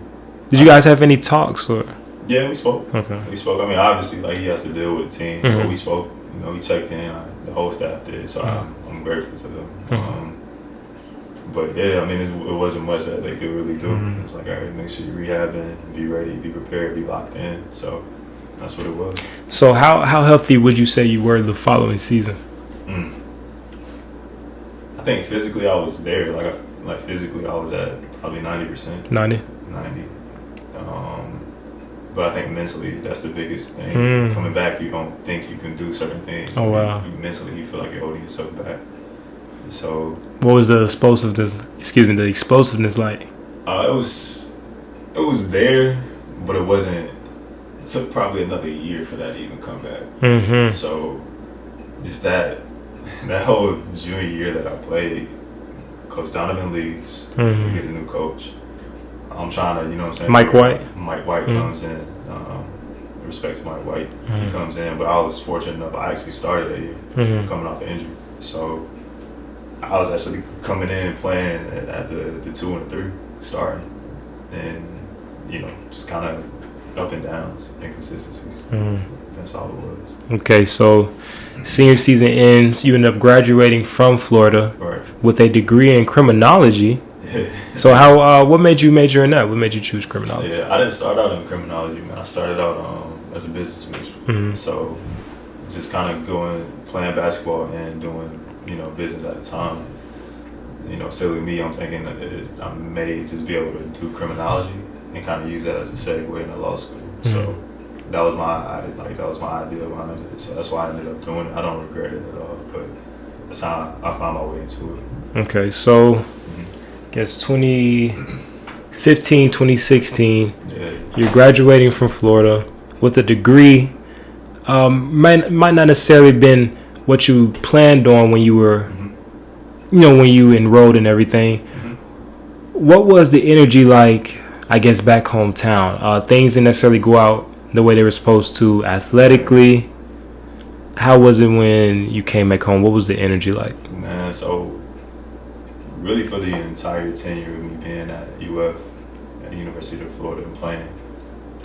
did you guys have any talks or? Yeah, we spoke. Okay. We spoke. I mean, obviously, like he has to deal with the team, but we spoke. He checked in. The whole staff did, so I'm grateful to them. But yeah, I mean, it wasn't much that they could really do. It's like, all right, make sure you rehabbing, be ready, be prepared, be locked in. So that's what it was. So how healthy would you say you were the following season? I think physically I was there. Like physically I was at probably 90%. 90. But I think mentally that's the biggest thing. Coming back, you don't think you can do certain things. Oh wow! Mentally, you feel like you're holding yourself back. So, what was the explosiveness? The explosiveness like? It was there, but it wasn't. It took probably another year for that to even come back. So, just that whole junior year that I played, Coach Donovan leaves. We get a new coach. I'm trying to, what I'm saying? Mike White comes in. Respect to Mike White. He comes in, but I was fortunate enough. I actually started that year, coming off an injury. So I was actually coming in playing at the 2 and the 3 starting, and just kind of up and downs, inconsistencies. That's all it was. Okay, so senior season ends. You end up graduating from Florida Right. with a degree in criminology. So what made you major in that? What made you choose criminology? Yeah, I didn't start out in criminology, man. I started out as a business major. So just kind of playing basketball and doing, business at the time. Silly me, I'm thinking that I may just be able to do criminology and kind of use that as a segue into law school. So that was my idea behind it. So that's why I ended up doing it. I don't regret it at all, but that's how I found my way into it. Okay, so I guess 2015, 2016, you're graduating from Florida with a degree. Might not necessarily been what you planned on when you were, when you enrolled and everything. What was the energy like, I guess, back hometown? Things didn't necessarily go out the way they were supposed to athletically. How was it when you came back home? What was the energy like? Man, so really for the entire tenure of me being at UF, at the University of Florida and playing,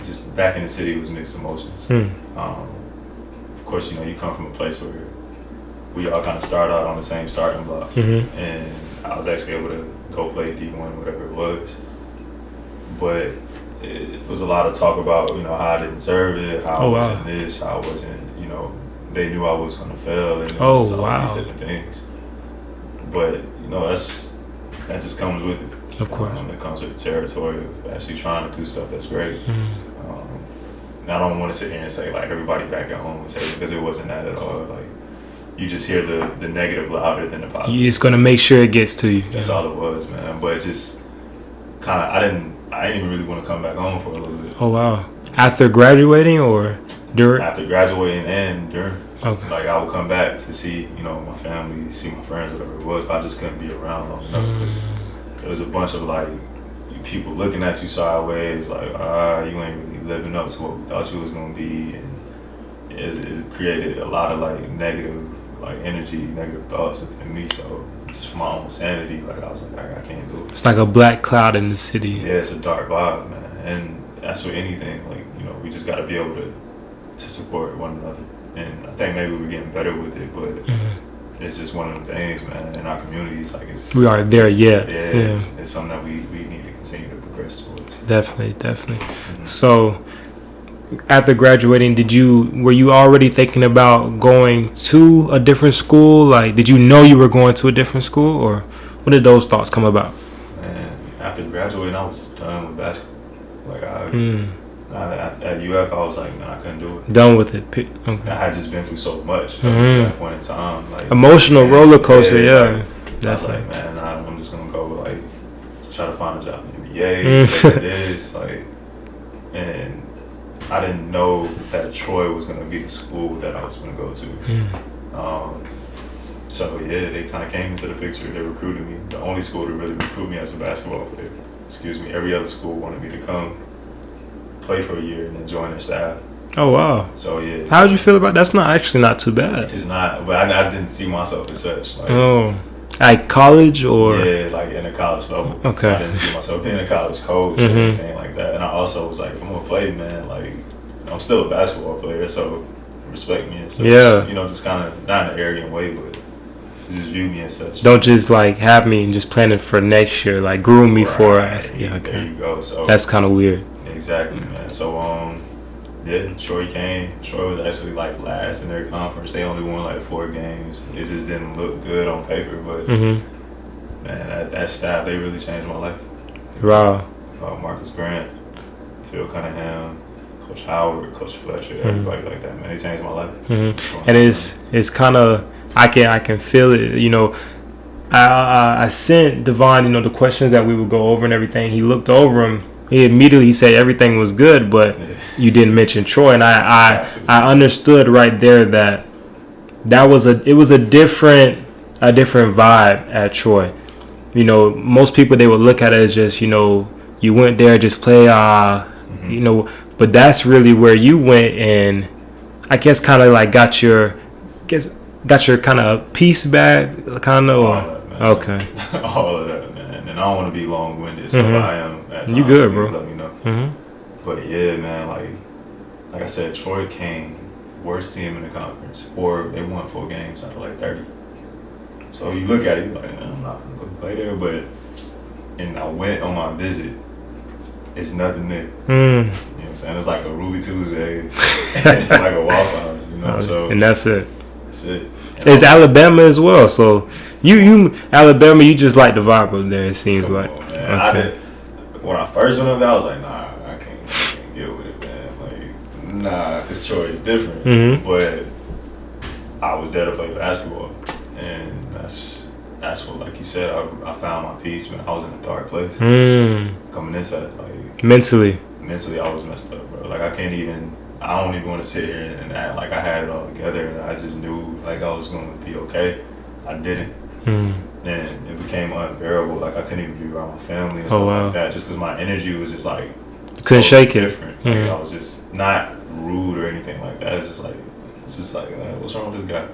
just back in the city, it was mixed emotions. Of course, you come from a place where we all kind of started out on the same starting block, and I was actually able to go play D1, whatever it was. But it was a lot of talk about, how I didn't deserve it, how I wasn't this, how I wasn't, they knew I was going to fail, and all these different things. But, that just comes with it. Of course. It comes with the territory of actually trying to do stuff that's great. And I don't want to sit here and say, like, everybody back at home was hating, because it wasn't that at all. Like, you just hear the negative louder than the positive. It's going to make sure it gets to you. That's all it was, man. But just kind of, I didn't even really want to come back home for a little bit. Oh, wow. After graduating or during? After graduating and during. Okay. Like, I would come back to see, my family, see my friends, whatever it was, but I just couldn't be around long enough, because there was a bunch of, like, people looking at you sideways, like, you ain't really living up to what we thought you was going to be, and it created a lot of, like, negative, like, energy, negative thoughts within me. So just for my own sanity, like, I was like, I can't do it. It's like a black cloud in the city. Yeah, it's a dark vibe, man. And that's with anything. Like, we just got to be able to support one another. And I think maybe we're getting better with it, but it's just one of the things, man. In our communities, like, we aren't there yet. Yeah, it's something that we need to continue to progress towards. Definitely. So, after graduating, were you already thinking about going to a different school? Like, did you know you were going to a different school, or when did those thoughts come about? Man, after graduating, I was done with basketball. Like, at UF, I was like, man, I couldn't do it. Done with it. Okay. I had just been through so much up to that point in time. Like, emotional roller coaster, yeah. I was like, man, I'm just gonna go, like, try to find a job in the NBA, whatever it is, like, and I didn't know that Troy was gonna be the school that I was gonna go to. So yeah, they kind of came into the picture. They recruited me. The only school to really recruit me as a basketball player. Every other school wanted me to come play for a year and then join their staff. Oh, wow. So yeah. How did you feel about that? That's not too bad. It's not, but I didn't see myself as such. Like, like college or? Yeah, like in a college level. Okay. So I didn't see myself being a college coach or anything like that. And I also was like, if I'm gonna play, man, like, I'm still a basketball player, so respect me and stuff. Yeah. Just kind of, not in an arrogant way, but just view me as such. Don't just like have me and just planning for next year, like groom me for. Yeah, okay. There you go. So that's kind of weird. Exactly, man. So Troy came. Troy was actually like last in their conference. They only won like 4 games. It just didn't look good on paper, but man, that staff, they really changed my life. Wow. Marcus Grant, Phil Cunningham, Coach Howard, Coach Fletcher, everybody like that, man. They changed my life. And it's kind of, I can feel it. I sent Devon, the questions that we would go over and everything. He looked over them. He said everything was good, but you didn't mention Troy, and I understood right there that it was a different vibe at Troy. Most people, they would look at it as just you went there, just play, but that's really where you went, and I guess kind of like got your kind of piece back, kind of. All of that, man. Okay. All of that, man. And I don't want to be long-winded, so if I am at times, you good, bro. Let me know. But yeah, man, like I said, Troy came worst team in the conference. They won 4 games out of like 30. So you look at it, you're like, I'm not gonna go play there. But and I went on my visit. It's nothing there. You know what I'm saying? It's like a Ruby Tuesday, like a Waffle House, you know. So and that's it. That's it. It's Alabama as well. So you Alabama, you just like the vibe up there. It seems Come like. on, man. Okay. When I first went up there, I was like, nah, I can't get with it, man. Like, nah, because Troy is different. But I was there to play basketball, and that's what, like you said, I found my peace, man. I was in a dark place coming into it, like mentally, I was messed up, bro. Like I don't even want to sit here and act like I had it all together. I just knew like I was going to be okay. I didn't. And it became unbearable. Like I couldn't even be around my family and stuff like that, just because my energy was just like couldn't shake it. Different. Like, I was just not rude or anything like that. It's just like what's wrong with this guy,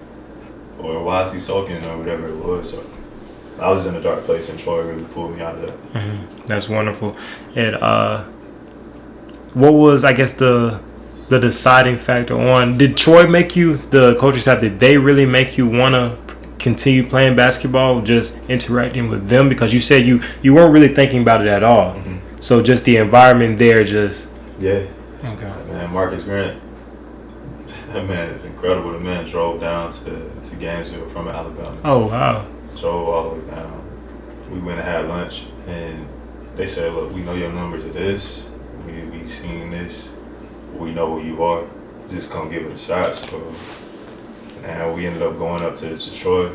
or why is he sulking or whatever it was. So I was in a dark place, and Troy really pulled me out of that. That's wonderful. And what was, I guess, the deciding factor on? Did Troy make you, the coaching staff, did they really make you want to continue playing basketball, just interacting with them? Because you said you weren't really thinking about it at all. So just the environment there, just okay. Man, Marcus Grant, that man is incredible. The man drove down to Gainesville from Alabama. Oh wow. Drove all the way down. We went and had lunch, and they said, "Look, we know your numbers are this. We seen this. We know who you are. Just come give it a shot." So, and we ended up going up to Troy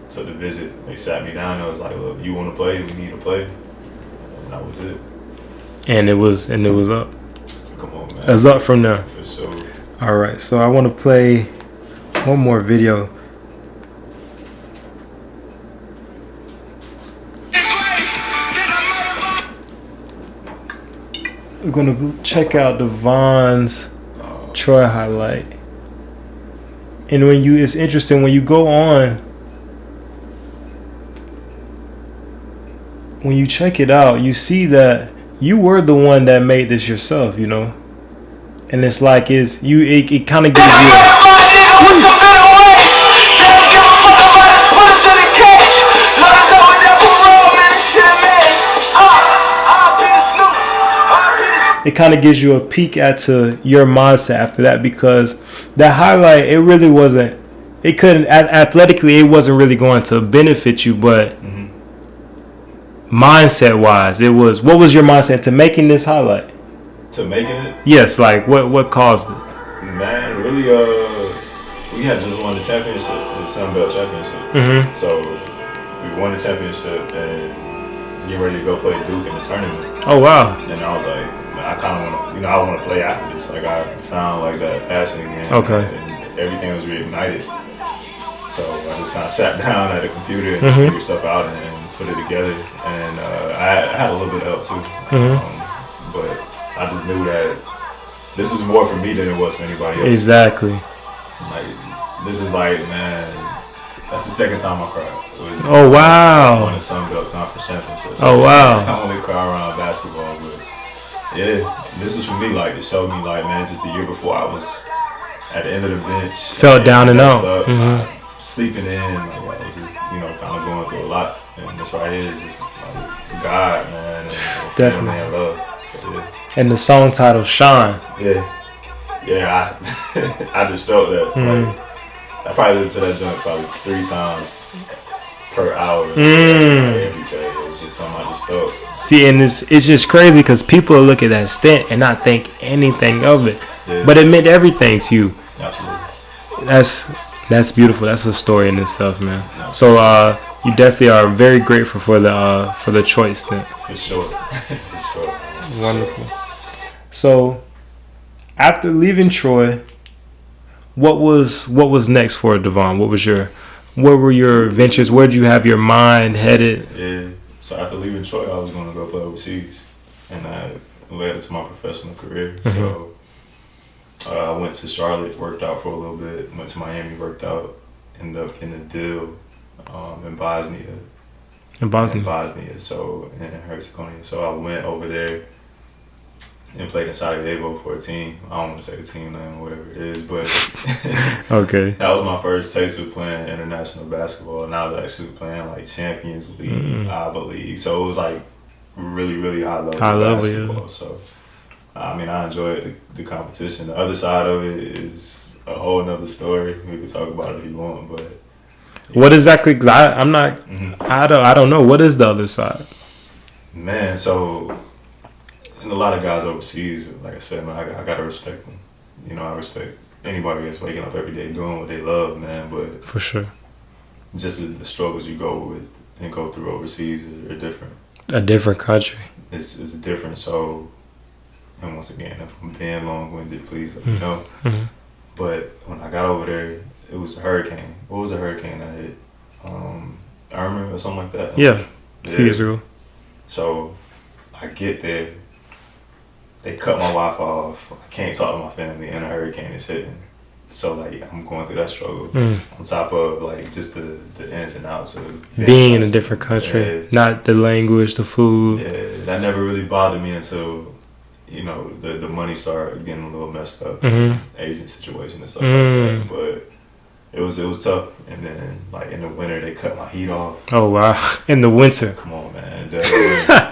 to the visit. They sat me down. And I was like, "Look, you want to play? We need to play." And that was it. And it was up. Come on, man. It's up from there. For sure. All right. So I want to play one more video. We're gonna check out Devon's Troy highlight, and it's interesting when you go on, when you check it out, you see that you were the one that made this yourself, you know, and it's like it kind of gives you. It kind of gives you a peek into your mindset after that, because that highlight, it really wasn't, it couldn't, athletically, it wasn't really going to benefit you, but mindset wise, it was, what was your mindset to making this highlight? To making it? Yes, like what caused it? Man, really, we had just won the championship, the Sun Belt championship. So we won the championship and get ready to go play Duke in the tournament. Oh wow. And I was like, I kind of want to, I want to play after this. Like I found like that passion again. Okay. And everything was reignited. So I just kind of sat down at a computer and just figured stuff out and put it together. And I had a little bit of help too. But I just knew that this was more for me than it was for anybody else. Exactly. Like this is like, man, that's the second time I cried. Oh wow. I won the Sun Belt Conference Championship. So oh wow. I only cry around basketball, but yeah, this was for me, like, it showed me, like, man, just the year before I was at the end of the bench. Felt down and out. Sleeping in, like, I was just, kind of going through a lot. And this right here is just, like, God, man, and family and love. So, yeah. And the song title, Shine. Yeah, I just felt that. Like, I probably listened to that joint probably 3 times per hour. Every day. It was just something I just felt. See, and it's just crazy because people look at that stint and not think anything of it, but it meant everything to you. Absolutely. That's beautiful. That's a story in itself, man. So you definitely are very grateful for the choice stint. For sure. For sure. Wonderful. So after leaving Troy, what was next for Devon? What were your ventures? Where did you have your mind headed? Yeah. So after leaving Troy, I was going to go play overseas, and that led into my professional career. So I went to Charlotte, worked out for a little bit, went to Miami, worked out, ended up getting a deal in Bosnia. So in Herzegovina. So I went over there, and played in Sarajevo for a team. I don't want to say the team name or whatever it is, but Okay. that was my first taste of playing international basketball, and I was actually playing like Champions League, ABA League. So it was like really, really high level basketball. Yeah. So I mean, I enjoyed the competition. The other side of it is a whole nother story. We could talk about it if you want, but What exactly? Cause I'm not. I don't know. What is the other side? man, so. And a lot of guys overseas, like I said, man, I gotta respect them. You know, I respect anybody that's waking up every day doing what they love, man. But For sure. just the struggles you go with and go through overseas are different. A different country. It's different. So, and once again, if I'm being long-winded, please let me know. But when I got over there, it was a hurricane. What was the hurricane that hit? Irma or something like that? Yeah. A few years ago. So I get there. They cut my Wi-Fi off. I can't talk to my family, and a hurricane is hitting. So like I'm going through that struggle on top of like just the ins and outs of Being in a different country, not the language, the food. Yeah, that never really bothered me until the money started getting a little messed up, Asian situation and stuff like that. But it was tough. And then like in the winter they cut my heat off. Oh wow! In the winter. Come on, man.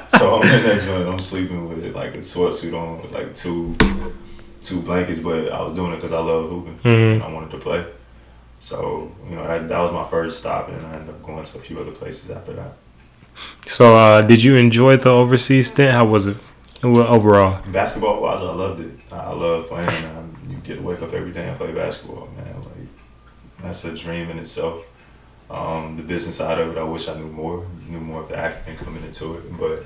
So I'm in that joint. I'm sleeping with like a sweatsuit on with like two blankets, but I was doing it because I love hooping. And I wanted to play. So that was my first stop, and I ended up going to a few other places after that. So did you enjoy the overseas stint? How was it overall? Basketball wise, I loved it. I love playing. You get to wake up every day and play basketball, man. Like that's a dream in itself. The business side of it, I wish I knew more of the acumen coming into it, but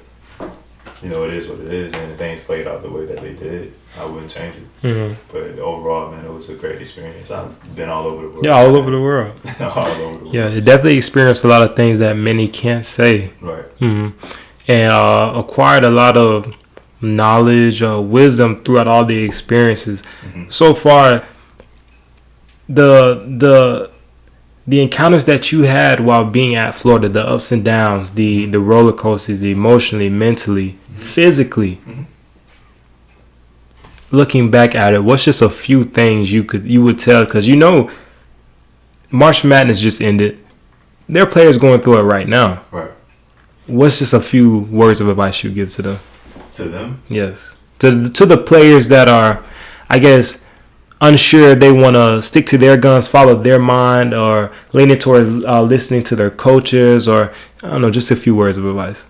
it is what it is, and things played out the way that they did. I wouldn't change it. But overall, man, it was a great experience. I've been all over the world. Yeah, all over the world. All over the world. Yeah, it definitely experienced a lot of things that many can't say. Right. And acquired a lot of knowledge, wisdom throughout all the experiences. So far, the encounters that you had while being at Florida, the ups and downs, the roller coasters, emotionally, mentally, physically. Looking back at it, what's just a few things you would tell? Because March Madness just ended. There are players going through it right now. Right. What's just a few words of advice you give to them? To them? Yes. To the players that are, I guess, unsure, they want to stick to their guns, follow their mind, or leaning towards listening to their coaches, or I don't know, just a few words of advice.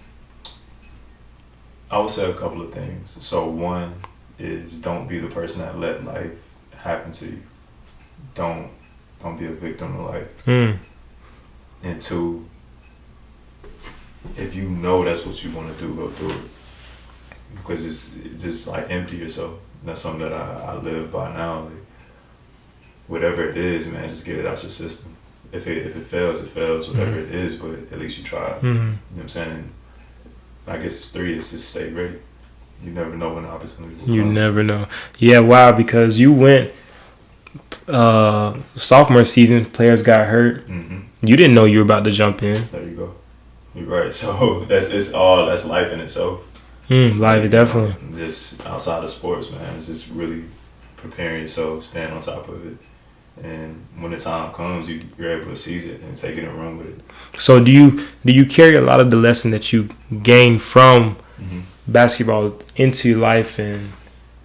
I would say a couple of things. So one is don't be the person that let life happen to you. Don't be a victim of life. And two, if you know that's what you want to do, go do it. Because it's just like empty yourself. That's something that I live by now. Like, whatever it is, man, just get it out your system. If it fails, it fails. Whatever it is, but at least you tried. You know what I'm saying? I guess it's 3 is just stay ready. You never know when the opportunity will come. You never know. Yeah, wow, because you went sophomore season, players got hurt. You didn't know you were about to jump in. There you go. You're right. So that's life in itself. Life, definitely. Just outside of sports, man, it's just really preparing yourself, staying on top of it, and when the time comes, you're able to seize it and take it and run with it. So do you carry a lot of the lesson that you gained from basketball into life? And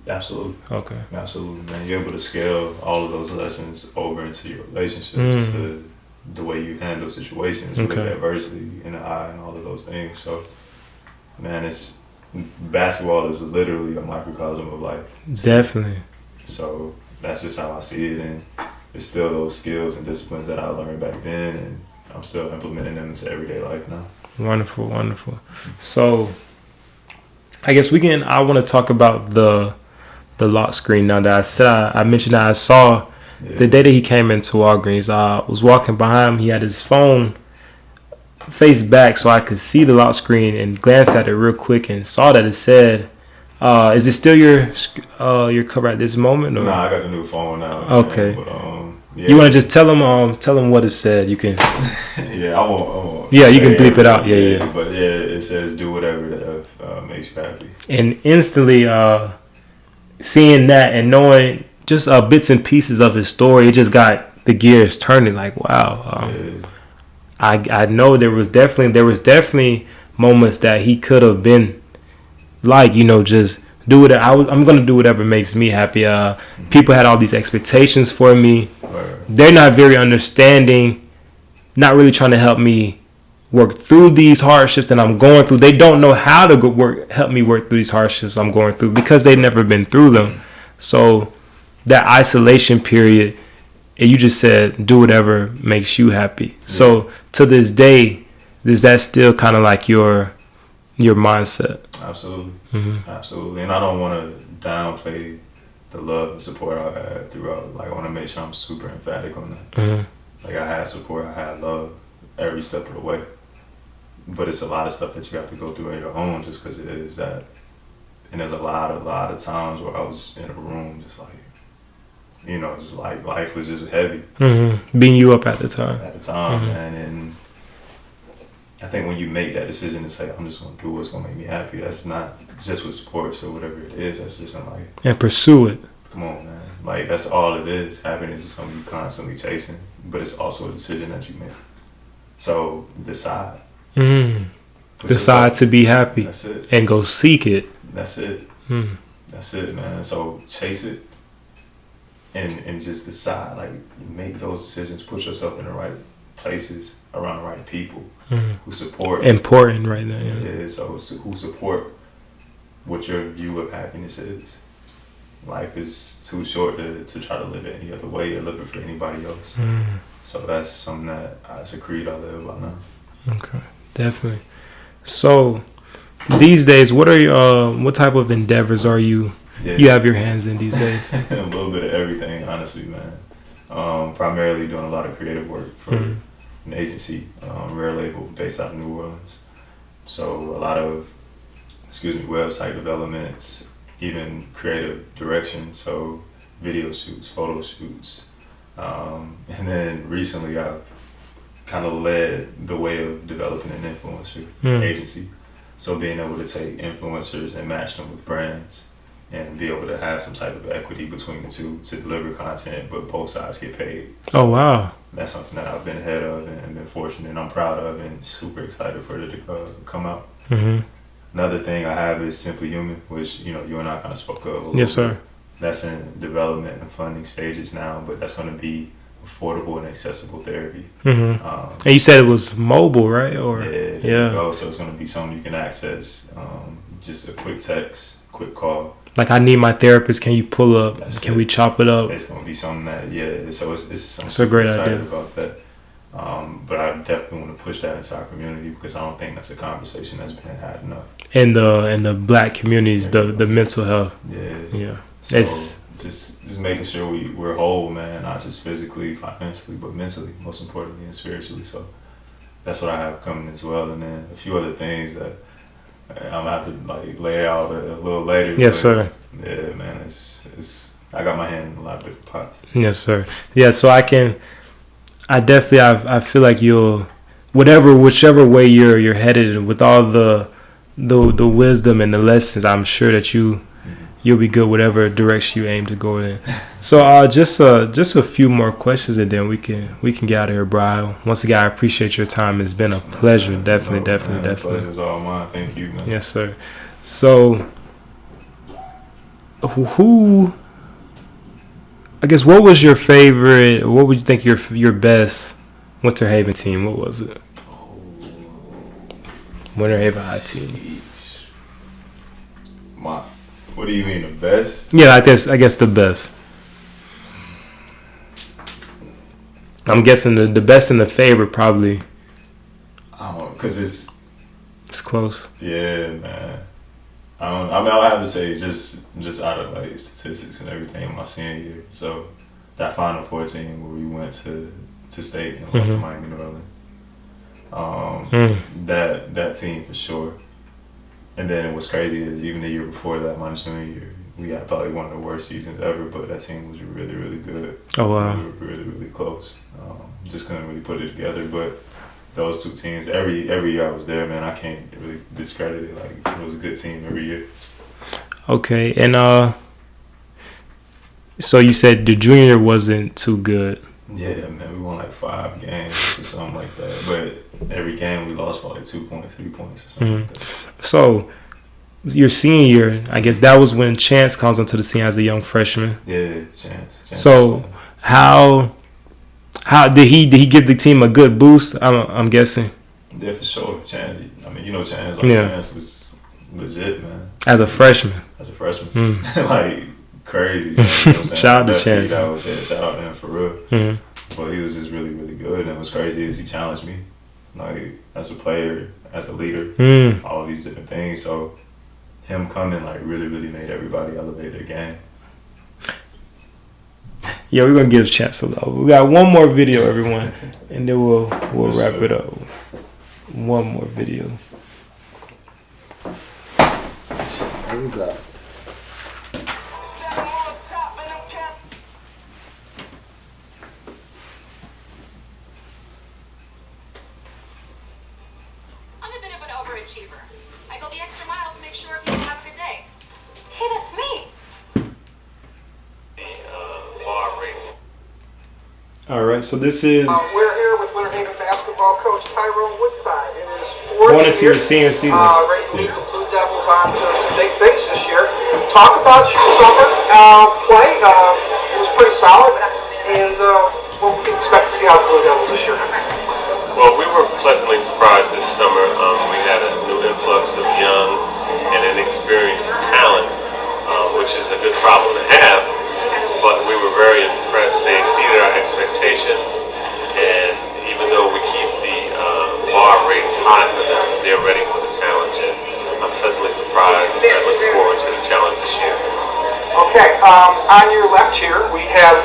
Absolutely. Okay. Absolutely, man. You're able to scale all of those lessons over into your relationships, to the way you handle situations, with adversity in the eye, and all of those things. So, man, basketball is literally a microcosm of life. Definitely. So that's just how I see it, and it's still those skills and disciplines that I learned back then, and I'm still implementing them into everyday life now. Wonderful, wonderful. So I guess I want to talk about the lock screen now that I mentioned that I saw the day that he came into Walgreens. I was walking behind him. He had his phone face back so I could see the lock screen and glanced at it real quick and saw that it said, is it still your cover at this moment? Or? Nah, I got a new phone now. Okay. Man, but, you want to just tell them what it said? You can. Yeah, I won't. Yeah, you can bleep it out. Yeah. But it says do whatever that makes you happy. And instantly, seeing that and knowing just bits and pieces of his story, it just got the gears turning. Like, wow, I know there was definitely moments that he could have been like, just do it. I'm gonna do whatever makes me happy. People had all these expectations for me. They're not very understanding, not really trying to help me work through these hardships that I'm going through. They don't know how to help me work through these hardships I'm going through because they've never been through them. So that isolation period, and you just said, do whatever makes you happy. Yeah. So to this day, is that still kind of like your mindset? Absolutely. Mm-hmm. Absolutely. And I don't want to downplay the love and support I had throughout. Like, I want to make sure I'm super emphatic on that. Mm-hmm. Like, I had support, I had love every step of the way. But it's a lot of stuff that you have to go through on your own just because it is that. And there's a lot of times where I was in a room just like, just like life was just heavy. Mm-hmm. Beating you up at the time. Mm-hmm. Man. And I think when you make that decision to say, I'm just going to do what's going to make me happy, that's not just with sports or whatever it is. That's just like... And pursue it. Come on, man. Like, that's all it is. Happiness is something you're constantly chasing, but it's also a decision that you make. So, decide. Decide to be happy. That's it. And go seek it. That's it. That's it, man. So, chase it and just decide. Like, make those decisions. Put yourself in the right places, around the right people who support. Important right now. Yeah, so who support what your view of happiness is. Life is too short to try to live it any other way or live it for anybody else. So that's something that's a creed I live by now. Okay, definitely. So these days, what type of endeavors are you have your hands in these days? A little bit of everything, honestly, man. Primarily doing a lot of creative work for an agency, rare label based out of New Orleans. So a lot of, website developments, even creative direction. So video shoots, photo shoots. And then recently I've kind of led the way of developing an influencer agency. So being able to take influencers and match them with brands and be able to have some type of equity between the two to deliver content, but both sides get paid. So wow. That's something that I've been ahead of and been fortunate and I'm proud of and super excited for it to come out. Another thing I have is Simply Human, which, you and I kind of spoke of. Yes, sir. That's in development and funding stages now, but that's going to be affordable and accessible therapy. And you said it was mobile, right? Or yeah. So it's going to be something you can access. Just a quick text, quick call. Like, I need my therapist. Can you pull up? Can we chop it up? It's going to be something that, so it's a great idea about that. But I definitely want to push that into our community because I don't think that's a conversation that's been had enough. In the black communities, the mental health. Yeah. So it's just making sure we're whole, man, not just physically, financially, but mentally, most importantly, and spiritually. So that's what I have coming as well, and then a few other things that I'm gonna have to lay out a little later. Yes, sir. Yeah, man, it's I got my hand in a lot of different pots. Yes, sir. Yeah, so I feel like you'll whichever way you're headed with all the wisdom and the lessons, I'm sure that you'll be good whatever direction you aim to go in. So just a few more questions and then we can get out of here, Brian. Once again, I appreciate your time. It's been a pleasure. Definitely. The pleasure's all mine. Thank you, man. Yes, sir. So who, I guess, what was your favorite, what would you think your best Winter Haven team? What was it? Winter Haven High team. What do you mean, the best? Yeah, I guess the best. I'm guessing the best and the favorite probably. I don't know, because it's close. Yeah, man. I'll have to say just out of statistics and everything my senior year. So that Final Four team where we went to state and lost to Miami, New Orleans. That team for sure. And then what's crazy is even the year before that, my junior year, we had probably one of the worst seasons ever, but that team was really, really good. Oh, wow. We were really, really close. Just couldn't really put it together, but those two teams, every year I was there, man, I can't really discredit it. It was a good team every year. Okay, and So you said the junior wasn't too good. Yeah, man, we won like 5 games or something like that. But every game we lost by like 2 points, 3 points or something like that. So your senior year, I guess that was when Chance comes onto the scene as a young freshman. Yeah, Chance. So how did he give the team a good boost? I'm guessing. Yeah, for sure. Chance. I mean, you know, Chance. Chance was legit, man. As a freshman. Like crazy. Man. You know what I'm saying? Shout out to Chance. Shout out to him for real. But he was just really, really good. And what's crazy is he challenged me, like as a player, as a leader, all these different things. So him coming like really, really made everybody elevate their game. Yeah, we're gonna give Chance a love. We got one more video, everyone, and then we'll wrap it up. One more video. Hands up. I'm a bit of an overachiever. I go the extra mile to make sure people have a good day. Hey, that's me. All right, so this is We're here with Winter Haven basketball coach Tyrone Woodside. It is going into your senior season. Ready to lead the Blue Devils on to big things this year. Talk about your summer play. It was pretty solid, and what we can expect to see out of the Blue Devils this year. Well, we were pleasantly surprised this summer. We had a new influx of young and inexperienced talent, which is a good problem to have. But we were very impressed. They exceeded our expectations, and even though we keep the bar raised high for them, they're ready for the challenge, and I'm pleasantly surprised. I look forward to the challenge this year. Okay, on your left here, we have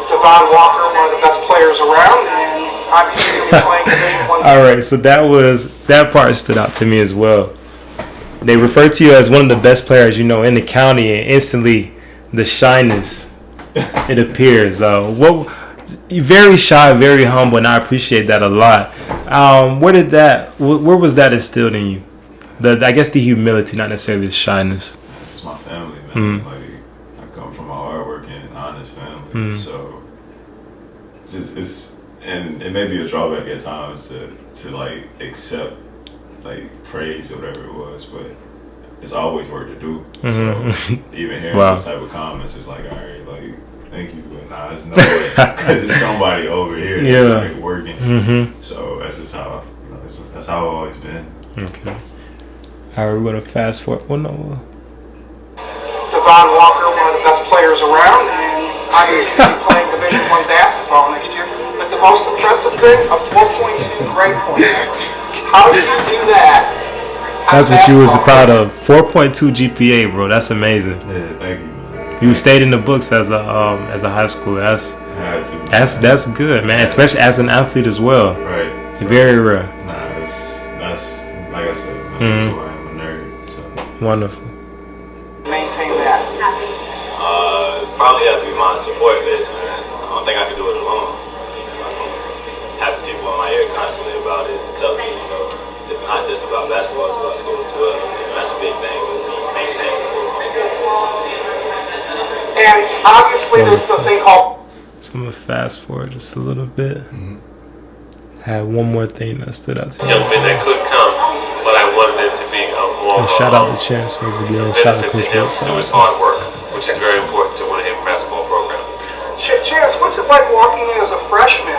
Devon Walker, one of the best players around, and obviously he'll be playing Division I. All right, so that part stood out to me as well. They refer to you as one of the best players, in the county, and instantly the shyness, it appears. Very shy, very humble, and I appreciate that a lot. Where was that instilled in you? I guess the humility, not necessarily the shyness. This is my family, man. Like I come from a hardworking, honest family, so it's and it may be a drawback at times to like accept like praise or whatever it was, but it's always work to do. So even hearing this type of comments, it's like, all right, like thank you, but nah, there's no way because there's somebody over here that's like working. So that's just how that's how I've always been. Okay. All right, we're gonna fast forward. Well, no. Devon Walker, one of the best players around, and obviously he'll be playing Division I basketball next year. But the most impressive thing, a 4.2 grade point average. How did you do that? That's what you was proud of. 4.2 GPA, bro. That's amazing. Yeah, thank you. You stayed in the books as a high school. That's good, man. Especially as an athlete as well. Right. Very rare. Nah, that's like I said, man, that's who I am, a nerd. So. Wonderful. Maintain that. Probably have to be my support base, man. I don't think I could do it alone. Have people in my ear constantly about it, tell me, it's not just about basketball, it's about school as well. And that's a big thing with me maintaining it. And obviously there's the thing called... So I'm going to fast forward just a little bit. I had one more thing that stood out to me. Young men that could come, but I wanted them to be more. Shout out to Chance once again. Shout out to Coach him through his hard work, which is very important to Winter Haven basketball program. Chance, what's it like walking in as a freshman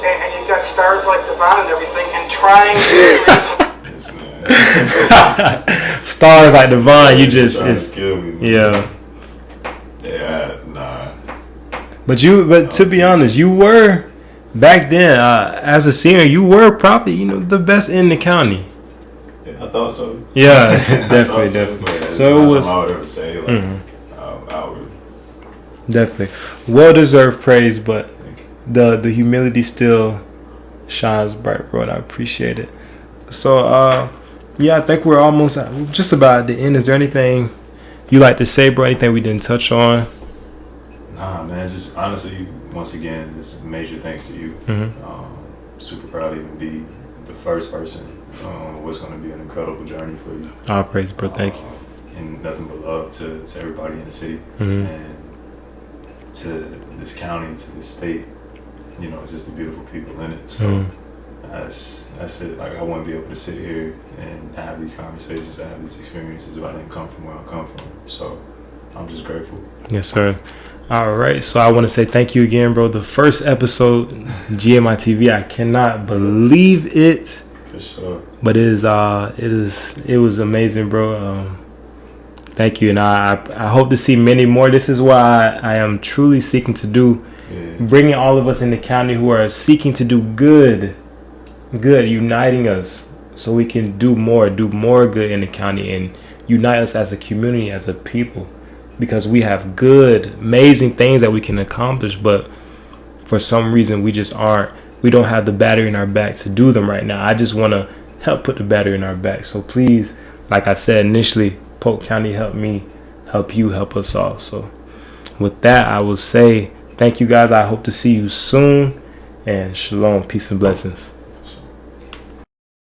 and you've got stars like Devon and everything and trying to... Stars like Devon, you just... Yeah, nah. But to be honest, you were... Back then, as a senior, you were probably, the best in the county. Yeah, I thought so. Yeah, definitely. So it was. I would ever say outward. Definitely, well-deserved praise, but the humility still shines bright, bro. And I appreciate it. So, I think we're almost just about at the end. Is there anything you like to say, bro? Anything we didn't touch on? Nah, man. It's just honestly. Once again, just major thanks to you. Super proud to even be the first person. What's going to be an incredible journey for you. All praise, bro. Thank you. And nothing but love to everybody in the city. And to this county, to this state. You know, it's just the beautiful people in it. So that's it. Like, I wouldn't be able to sit here and have these conversations, have these experiences if I didn't come from where I come from. So I'm just grateful. Yes, sir. All right, so I want to say thank you again, bro. The first episode, GMI TV, I cannot believe it. For sure. But it was amazing, bro. Thank you, and I hope to see many more. This is why I am truly seeking to do, bringing all of us in the county who are seeking to do good, uniting us so we can do more good in the county and unite us as a community, as a people. Because we have good, amazing things that we can accomplish, but for some reason we don't have the battery in our back to do them right now. I just want to help put the battery in our back. So please, like I said initially, Polk County, help me, help you, help us all. So with that, I will say thank you guys. I hope to see you soon, and shalom, peace and blessings.